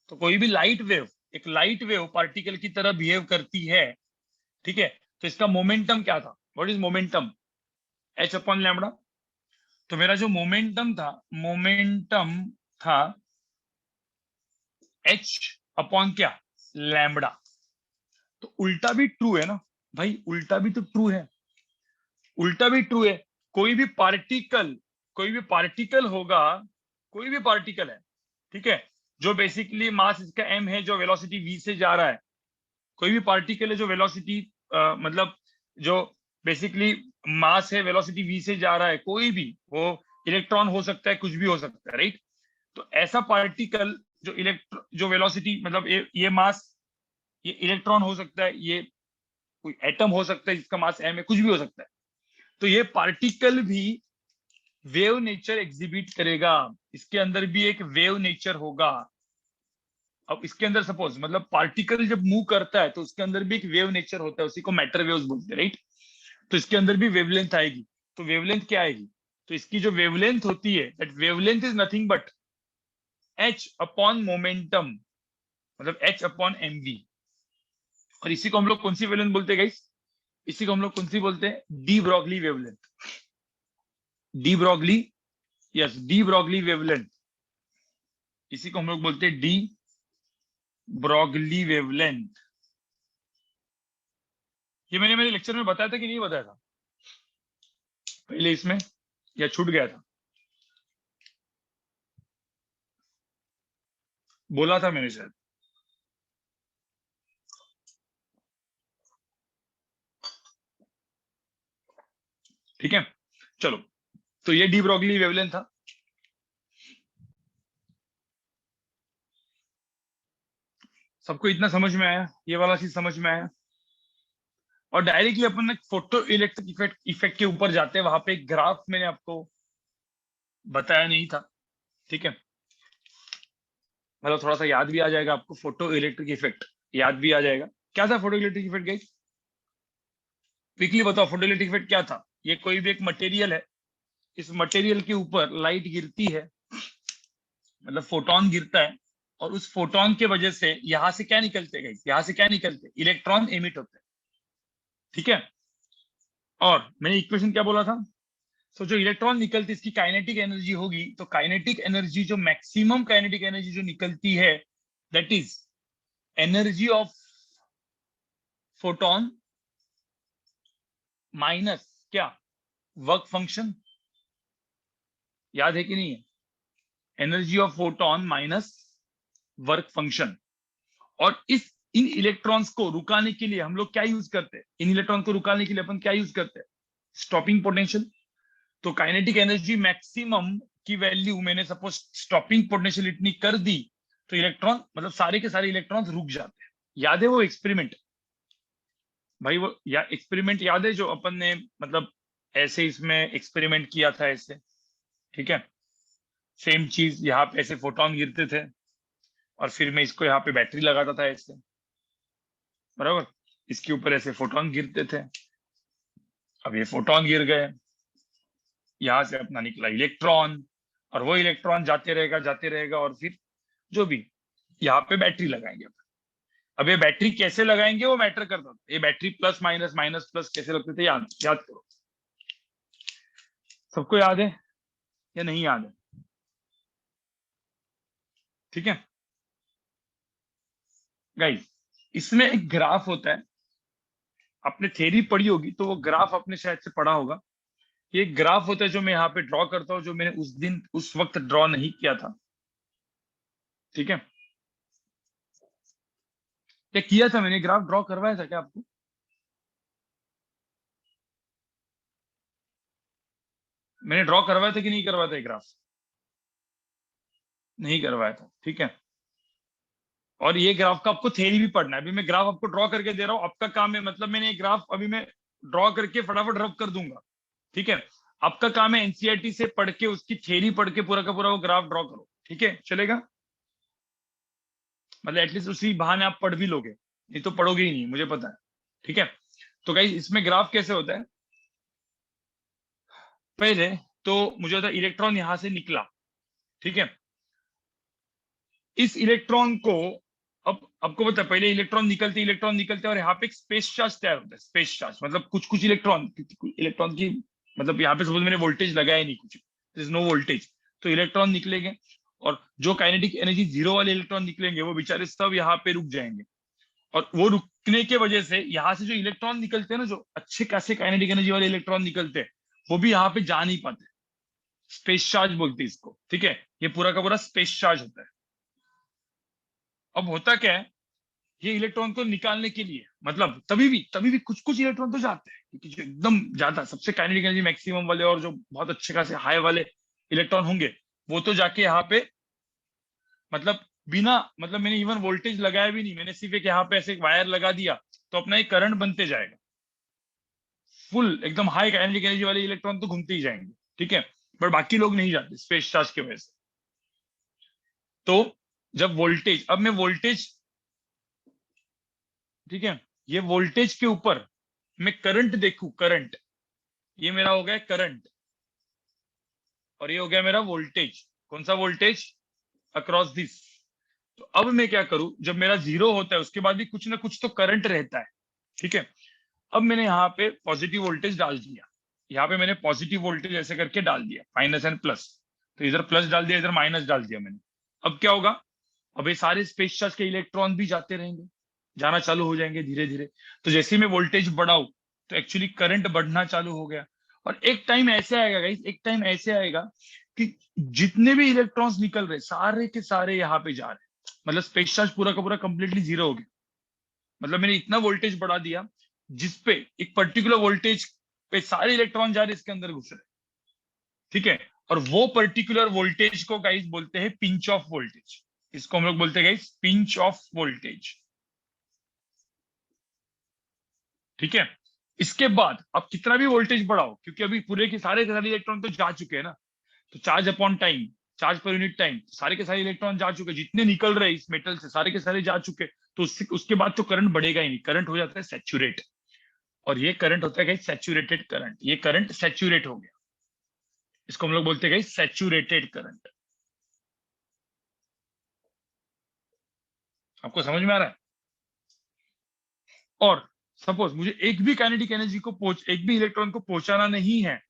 तो कोई भी लाइट वेव, एक लाइट वेव पार्टिकल की तरह बिहेव करती है, ठीक है। तो इसका मोमेंटम क्या था? What is momentum? H upon lambda. तो मेरा जो मोमेंटम था, मोमेंटम था एच अपॉन क्या? लैम्बडा। तो उल्टा भी ट्रू है ना भाई, उल्टा भी तो ट्रू है, उल्टा भी ट्रू है। कोई भी पार्टिकल, कोई भी पार्टिकल होगा, कोई भी पार्टिकल है, ठीक है, जो बेसिकली मास इसका m है, जो वेलोसिटी v से जा रहा है। कोई भी पार्टिकल है जो वेलोसिटी मतलब जो बेसिकली मास है, वेलोसिटी v से जा रहा है, कोई भी, वो इलेक्ट्रॉन हो सकता है, कुछ भी हो सकता है, राइट। तो ऐसा पार्टिकल जो जो वेलोसिटी मतलब ये मास, ये इलेक्ट्रॉन हो सकता है, ये कोई एटम हो सकता है जिसका मास m है, कुछ भी हो सकता है। तो ये पार्टिकल भी वेव नेचर एग्जिबिट करेगा, इसके अंदर भी एक वेव नेचर होगा। अब इसके अंदर सपोज मतलब पार्टिकल जब मूव करता है तो उसके अंदर भी एक वेव नेचर होता है, उसी को मैटर वेव्स बोलते हैं, राइट। तो इसके अंदर भी वेवलेंथ आएगी। तो वेवलेंथ क्या आएगी? तो इसकी जो वेवलेंथ होती है, that wavelength is nothing but H upon momentum, मतलब एच अपॉन एम वी। और इसी को हम लोग कौन सी वेवलेंथ बोलते हैं गाइस? इसी को हम लोग कौन सी बोलते हैं? De Broglie wavelength. De Broglie, yes, de Broglie wavelength, इसी को हम लोग बोलते हैं डी ब्रॉगली वेवलेंथ, ये मैंने मेरे लेक्चर में बताया था कि नहीं बताया था पहले इसमें, या छूट गया था? बोला था मैंने शायद। ठीक है, चलो, तो ये डी ब्रॉगली वेवलेंथ था। सबको इतना समझ में आया, ये वाला चीज समझ में आया? और डायरेक्टली अपन फोटो इलेक्ट्रिक इफेक्ट इफेक्ट के ऊपर जाते हैं, वहां पे एक ग्राफ मैंने आपको बताया नहीं था। ठीक है, मतलब थोड़ा सा याद भी आ जाएगा आपको, फोटो इलेक्ट्रिक इफेक्ट याद भी आ जाएगा। क्या था photo electric effect guys? Quickly बताओ, फोटो इलेक्ट्रिक इफेक्ट क्या था? ये कोई भी एक मटेरियल है, इस मटेरियल के ऊपर लाइट गिरती है, मतलब फोटोन गिरता है, और उस फोटोन के वजह से यहां से क्या निकलते हैं, यहाँ से क्या निकलते हैं? इलेक्ट्रॉन एमिट होते हैं। ठीक है, और मैंने इक्वेशन क्या बोला था? सो जो इलेक्ट्रॉन निकलती है इसकी काइनेटिक एनर्जी होगी, तो काइनेटिक एनर्जी, जो मैक्सिमम काइनेटिक एनर्जी जो निकलती है, that is energy of photon minus क्या? Work function. याद है कि नहीं है? Energy of photon minus work function. और इस इन इलेक्ट्रॉन्स को रुकाने के लिए हम लोग क्या यूज करते हैं? इन इलेक्ट्रॉन को रुकाने के लिए अपन क्या यूज करते हैं? Stopping potential. तो काइनेटिक एनर्जी मैक्सिमम की वैल्यू मैंने सपोज स्टॉपिंग पोटेंशियल इतनी कर दी, तो इलेक्ट्रॉन, मतलब सारे के सारे इलेक्ट्रॉन्स रुक जाते हैं। याद है वो एक्सपेरिमेंट भाई? वो या एक्सपेरिमेंट याद है जो अपन ने, मतलब ऐसे इसमें एक्सपेरिमेंट किया था ऐसे? ठीक है, सेम चीज यहाँ पे ऐसे फोटोन गिरते थे, और फिर मैं इसको यहाँ पे बैटरी लगाता था ऐसे, बराबर? इसके ऊपर ऐसे फोटोन गिरते थे। अब ये फोटोन गिर गए, यहां से अपना निकला इलेक्ट्रॉन, और वो इलेक्ट्रॉन जाते रहेगा, और फिर जो भी यहाँ पे बैटरी लगाएंगे अपन। अब ये बैटरी कैसे लगाएंगे वो मैटर करता था। ये battery plus minus minus plus कैसे लगते थे, याद याद करो। सबको याद है या नहीं याद है? ठीक है गाइस, इसमें एक ग्राफ होता है, आपने थ्योरी पढ़ी होगी तो वो ग्राफ आपने शायद से पढ़ा होगा। ये ग्राफ होता है जो मैं यहाँ पे ड्रॉ करता हूँ, जो मैंने उस दिन उस वक्त ड्रॉ नहीं किया था। ठीक है, क्या किया था मैंने? ग्राफ ड्रॉ करवाया था क्या आपको? मैंने ड्रॉ करवाया था कि नहीं करवाया था ग्राफ? नहीं करवाया था, ठीक है। और ये ग्राफ का आपको थ्योरी भी पढ़ना है। अभी मैं ग्राफ आपको ड्रॉ करके दे रहा हूँ, आपका काम है, मतलब मैंने ये ग्राफ अभी मैं ड्रॉ करके फटाफट रब कर दूंगा। ठीक है, आपका काम है एनसीईआरटी से पढ़ के, उसकी थ्योरी पढ़ के पूरा का पूरा वो ग्राफ ड्रॉ करो। ठीक है, चलेगा? मतलब एटलीस्ट उसी बहाने आप पढ़ भी लोगे, नहीं तो पढ़ोगे ही नहीं, मुझे पता है। ठीक है, तो गाइस इसमें ग्राफ कैसे होता है? पहले तो मुझे होता है इलेक्ट्रॉन यहां से निकला, ठीक है। इस इलेक्ट्रॉन को, अब आपको पता है, पहले इलेक्ट्रॉन निकलते और यहाँ पे एक स्पेस चार्ज तैयार होता है। स्पेस चार्ज मतलब कुछ कुछ इलेक्ट्रॉन की, मतलब यहाँ पे सपोज मैंने वोल्टेज लगाया नहीं, कुछ इज नो वोल्टेज, तो इलेक्ट्रॉन निकलेंगे, और जो काइनेटिक एनर्जी जीरो वाले इलेक्ट्रॉन निकलेंगे वो बेचारे सब यहाँ पे रुक जाएंगे। और वो रुकने के वजह से यहाँ से जो इलेक्ट्रॉन निकलते हैं ना, जो अच्छे खासे काइनेटिक एनर्जी वाले इलेक्ट्रॉन निकलते हैं, वो भी यहाँ पे जा नहीं पाते। स्पेस चार्ज बोलते हैं इसको, ठीक है। ये पूरा का पूरा स्पेस चार्ज होता है। अब होता क्या है, ये इलेक्ट्रॉन को निकालने के लिए, मतलब तभी भी कुछ कुछ इलेक्ट्रॉन तो जाते हैं, क्योंकि जो एकदम ज्यादा सबसे काइनेटिक एनर्जी मैक्सिमम वाले और जो बहुत अच्छे खासे हाई वाले इलेक्ट्रॉन होंगे, वो तो जाके यहाँ पे, मतलब बिना, मतलब मैंने इवन वोल्टेज लगाया भी नहीं, मैंने सिर्फ एक यहाँ पे ऐसे एक वायर लगा दिया, तो अपना एक करंट बनते जाएगा। फुल एकदम हाई काइनेटिक एनर्जी वाले इलेक्ट्रॉन तो घूमते ही जाएंगे, ठीक है। पर बाकी लोग नहीं जाते स्पेस चार्ज की वजह से। तो जब वोल्टेज, अब मैं वोल्टेज, ठीक है, ये वोल्टेज के ऊपर मैं करंट देखूं, करंट, ये मेरा हो गया करंट, और ये हो गया मेरा वोल्टेज। कौन सा वोल्टेज? Across this. तो अब मैं क्या करूं, जब मेरा जीरो होता है उसके बाद भी कुछ ना कुछ तो करंट रहता है, ठीक है। अब मैंने यहाँ पे पॉजिटिव वोल्टेज डाल दिया, यहाँ पे मैंने पॉजिटिव वोल्टेज ऐसे करके डाल दिया, माइनस एंड प्लस। तो इधर प्लस डाल दिया, इधर माइनस डाल दिया मैंने। अब क्या होगा, अब ये सारे स्पेस चार्ज के इलेक्ट्रॉन भी जाते रहेंगे, जाना चालू हो जाएंगे धीरे धीरे। तो जैसे ही मैं वोल्टेज बढ़ाऊं तो एक्चुअली करंट बढ़ना चालू हो गया। और एक टाइम ऐसे आएगा गाइस, एक टाइम ऐसे आएगा कि जितने भी इलेक्ट्रॉन्स निकल रहे सारे के सारे यहाँ पे जा रहे हैं, मतलब स्पेस चार्ज पूरा का पूरा कंप्लीटली जीरो हो गया। मतलब मैंने इतना वोल्टेज बढ़ा दिया जिसपे एक पर्टिकुलर वोल्टेज पे सारे इलेक्ट्रॉन जा रहे इसके अंदर घुस रहे, ठीक है। और वो पर्टिकुलर वोल्टेज को गाइस बोलते हैं पिंच ऑफ वोल्टेज। इसको हम लोग बोलते हैं गाइस पिंच ऑफ वोल्टेज, ठीक है। इसके बाद आप कितना भी वोल्टेज बढ़ाओ, क्योंकि अभी पूरे के सारे इलेक्ट्रॉन तो जा चुके हैं ना, तो charge upon time, charge per unit time, सारे के सारे इलेक्ट्रॉन जा चुके, जितने निकल रहे इस मेटल से सारे के सारे जा चुके। तो उसके बाद तो करंट बढ़ेगा ही नहीं, करंट हो जाता है सैचुरेट। और ये करंट होता है सैचुरेटेड करंट, ये करंट सैचुरेट हो गया, इसको हम लोग बोलते हैं सैचुरेटेड करंट। आपको समझ में आ रहा है? और सपोज मुझे एक भी काइनेटिक एनर्जी को एक भी इलेक्ट्रॉन को पहुंचाना नहीं है,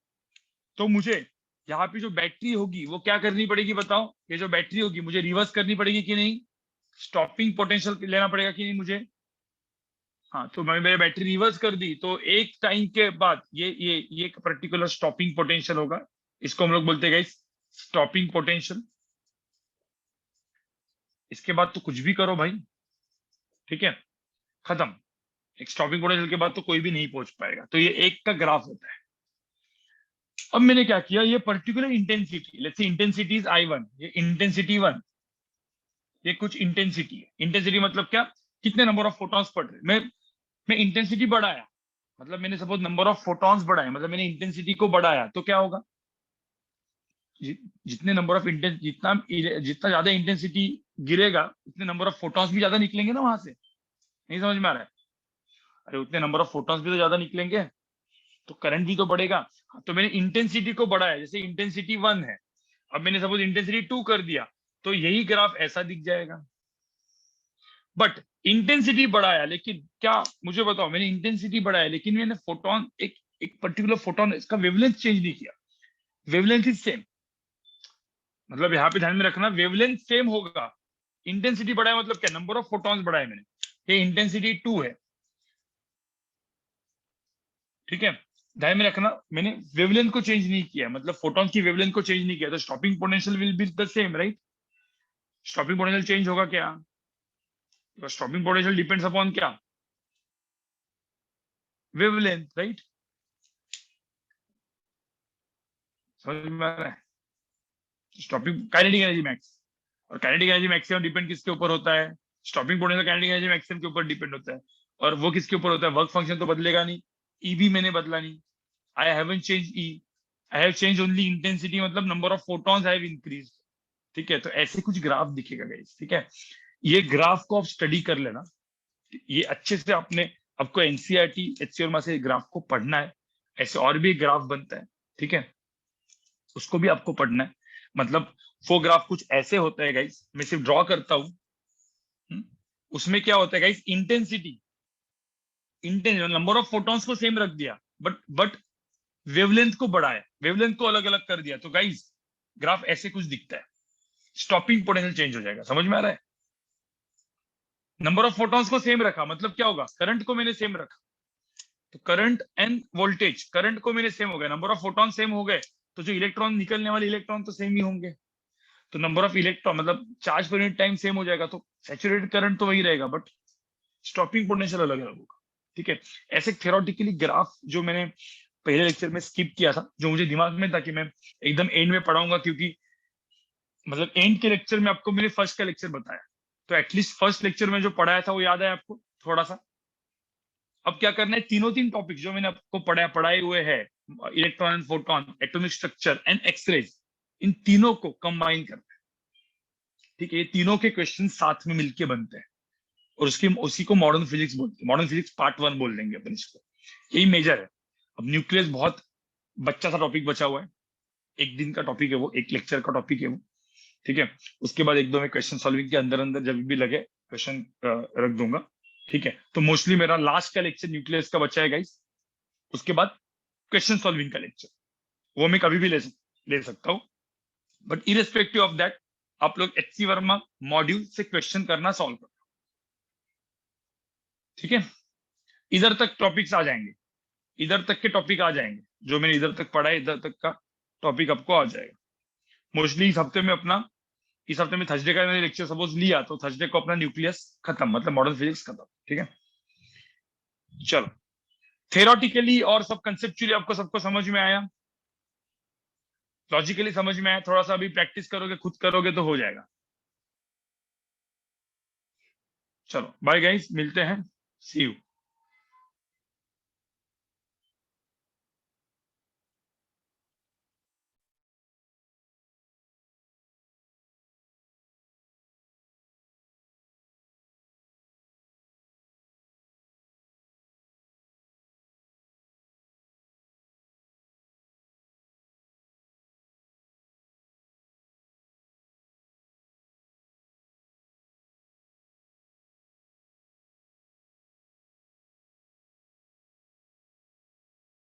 तो मुझे यहाँ पे जो बैटरी होगी वो क्या करनी पड़ेगी बताओ? ये जो बैटरी होगी मुझे रिवर्स करनी पड़ेगी कि नहीं? स्टॉपिंग पोटेंशियल लेना पड़ेगा कि नहीं मुझे? हाँ, तो मैं मेरी बैटरी रिवर्स कर दी तो एक टाइम के बाद ये पर्टिकुलर स्टॉपिंग पोटेंशियल होगा। इसको हम लोग बोलते हैं स्टॉपिंग पोटेंशियल। इसके बाद तो कुछ भी करो भाई, ठीक है, खत्म। एक स्टॉपिंग पोटेंशियल के बाद तो कोई भी नहीं पहुंच पाएगा। तो ये एक का ग्राफ होता है। अब मैंने क्या किया, ये particular intensity, let's say intensity is I1, ये इंटेंसिटी 1, ये कुछ इंटेंसिटी है। इंटेंसिटी मतलब क्या? कितने नंबर ऑफ फोटॉन्स पड़ रहे। मैं इंटेंसिटी बढ़ाया, मतलब मैंने सपोज नंबर ऑफ फोटॉन्स बढ़ाए, मतलब मैंने इंटेंसिटी को बढ़ाया, तो क्या होगा? जितने नंबर ऑफ इंटेंस जितना जितना ज्यादा इंटेंसिटी गिरेगा उतने नंबर ऑफ फोटॉन्स भी ज्यादा निकलेंगे ना वहां से। नहीं समझ में आ रहा है? अरे उतने नंबर ऑफ फोटॉन्स भी तो ज्यादा निकलेंगे, तो करंट भी तो बढ़ेगा। तो मैंने इंटेंसिटी को बढ़ाया, जैसे इंटेंसिटी 1 है, अब मैंने सपोज इंटेंसिटी 2 कर दिया, तो यही ग्राफ ऐसा दिख जाएगा। बट इंटेंसिटी बढ़ाया, लेकिन क्या, मुझे बताओ, मैंने इंटेंसिटी बढ़ाया लेकिन मैंने फोटोन एक एक पर्टिकुलर फोटोन इसका वेवलेंथ चेंज नहीं किया, वेवलेंथ इज सेम। मतलब यहाँ पे ध्यान में रखना, वेवलेंथ सेम होगा। इंटेंसिटी बढ़ाया मतलब क्या? नंबर ऑफ फोटॉन्स बढ़ाए मैंने, ये इंटेंसिटी 2 है, ठीक है। ध्यान में रखना मैंने वेवलेंथ को चेंज नहीं किया, मतलब फोटॉन की वेवलेंथ को चेंज नहीं किया, तो stopping potential will be the same, right? Stopping potential change होगा क्या? स्टॉपिंग पोटेंशियल डिपेंड्स अपॉन क्या? Wavelength, right? समझ में आ रहा है? स्टॉपिंग काइनेटिक एनर्जी मैक्स, और काइनेटिक एनर्जी मैक्सिमम डिपेंड किसके ऊपर होता है? Stopping potential kinetic energy maximum के ऊपर डिपेंड होता है। और वो किसके ऊपर होता है? वर्क फंक्शन तो बदलेगा नहीं, ई भी मैंने बदला नहीं, I haven't change E, I have change only intensity, मतलब number of photons have increase, ठीक है। तो ऐसे कुछ ग्राफ दिखेगा गाइस, ठीक है। ये ग्राफ को आप स्टडी कर लेना, ये अच्छे से आपने, आपको एनसीईआरटी एचसीआर से ग्राफ को पढ़ना है। ऐसे और भी ग्राफ बनता है, ठीक है, उसको भी आपको पढ़ना है। मतलब वो ग्राफ कुछ ऐसे होता है गाइस, मैं सिर्फ ड्रॉ करता हूं। उसमें क्या होता है guys, intensity number of photons को सेम रख दिया, बट वेवलेंथ को बढ़ाया, वेवलेंथ को अलग अलग कर दिया, तो गाइस ग्राफ ऐसे कुछ दिखता है। स्टॉपिंग पोटेंशियल चेंज हो जाएगा, समझ में आ रहा है? नंबर ऑफ फोटॉन्स को सेम रखा मतलब क्या होगा? करंट को मैंने सेम रखा, तो करंट एंड वोल्टेज, करंट को मैंने सेम हो गया, नंबर ऑफ फोटॉन सेम हो गए, तो जो इलेक्ट्रॉन निकलने वाले इलेक्ट्रॉन तो सेम ही होंगे, तो नंबर ऑफ इलेक्ट्रॉन मतलब charge per unit time same हो जाएगा, तो सैचुरेटेड करंट तो वही रहेगा, बट स्टॉपिंग पोटेंशियल अलग अलग होगा, ठीक है। ऐसे थ्योरेटिकली ग्राफ जो मैंने पहले लेक्चर में स्किप किया था, जो मुझे दिमाग में था कि मैं एकदम एंड में पढ़ाऊंगा, क्योंकि मतलब एंड के लेक्चर में आपको मैंने फर्स्ट का लेक्चर बताया, तो एटलीस्ट फर्स्ट लेक्चर में जो पढ़ाया था वो याद है आपको थोड़ा सा। अब क्या करना है, तीनों तीन टॉपिक जो मैंने आपको पढ़ाए हुए हैं, electron and photon, atomic structure and X rays, इन तीनों को कंबाइन करना है, ठीक है। ये तीनों के क्वेश्चन साथ में मिलके बनते हैं, और उसी को मॉडर्न फिजिक्स बोलते हैं। मॉडर्न फिजिक्स पार्ट 1 बोल देंगे अपन इसको, यही मेजर है। अब न्यूक्लियस बहुत बच्चा सा टॉपिक बचा हुआ है, एक दिन का टॉपिक है वो, एक लेक्चर का टॉपिक है वो, ठीक है। उसके बाद एक दो में क्वेश्चन सॉल्विंग के अंदर अंदर जब भी लगे क्वेश्चन रख दूंगा, ठीक है। तो मोस्टली मेरा लास्ट का लेक्चर न्यूक्लियस का बचा है गाइस, उसके बाद क्वेश्चन सॉल्विंग का लेक्चर वो मैं कभी भी ले सकता हूँ। बट इरेस्पेक्टिव ऑफ दैट, आप लोग HC वर्मा मॉड्यूल से क्वेश्चन करना सॉल्व करो, ठीक है। इधर तक टॉपिक्स आ जाएंगे, इधर तक के टॉपिक आ जाएंगे, जो मैंने इधर तक पढ़ा है इधर तक का टॉपिक आपको आ जाएगा मोस्टली। इस हफ्ते में थर्सडे का मैंने लेक्चर सपोज लिया तो थर्सडे को अपना न्यूक्लियस खत्म, मतलब मॉडर्न फिजिक्स खत्म, ठीक है। चलो, थेरोटिकली और सब कंसेप्चुअली आपको सबको समझ में आया, लॉजिकली समझ में आया, थोड़ा सा अभी प्रैक्टिस करोगे, खुद करोगे तो हो जाएगा। चलो बाय गाइस, मिलते हैं, सी यू।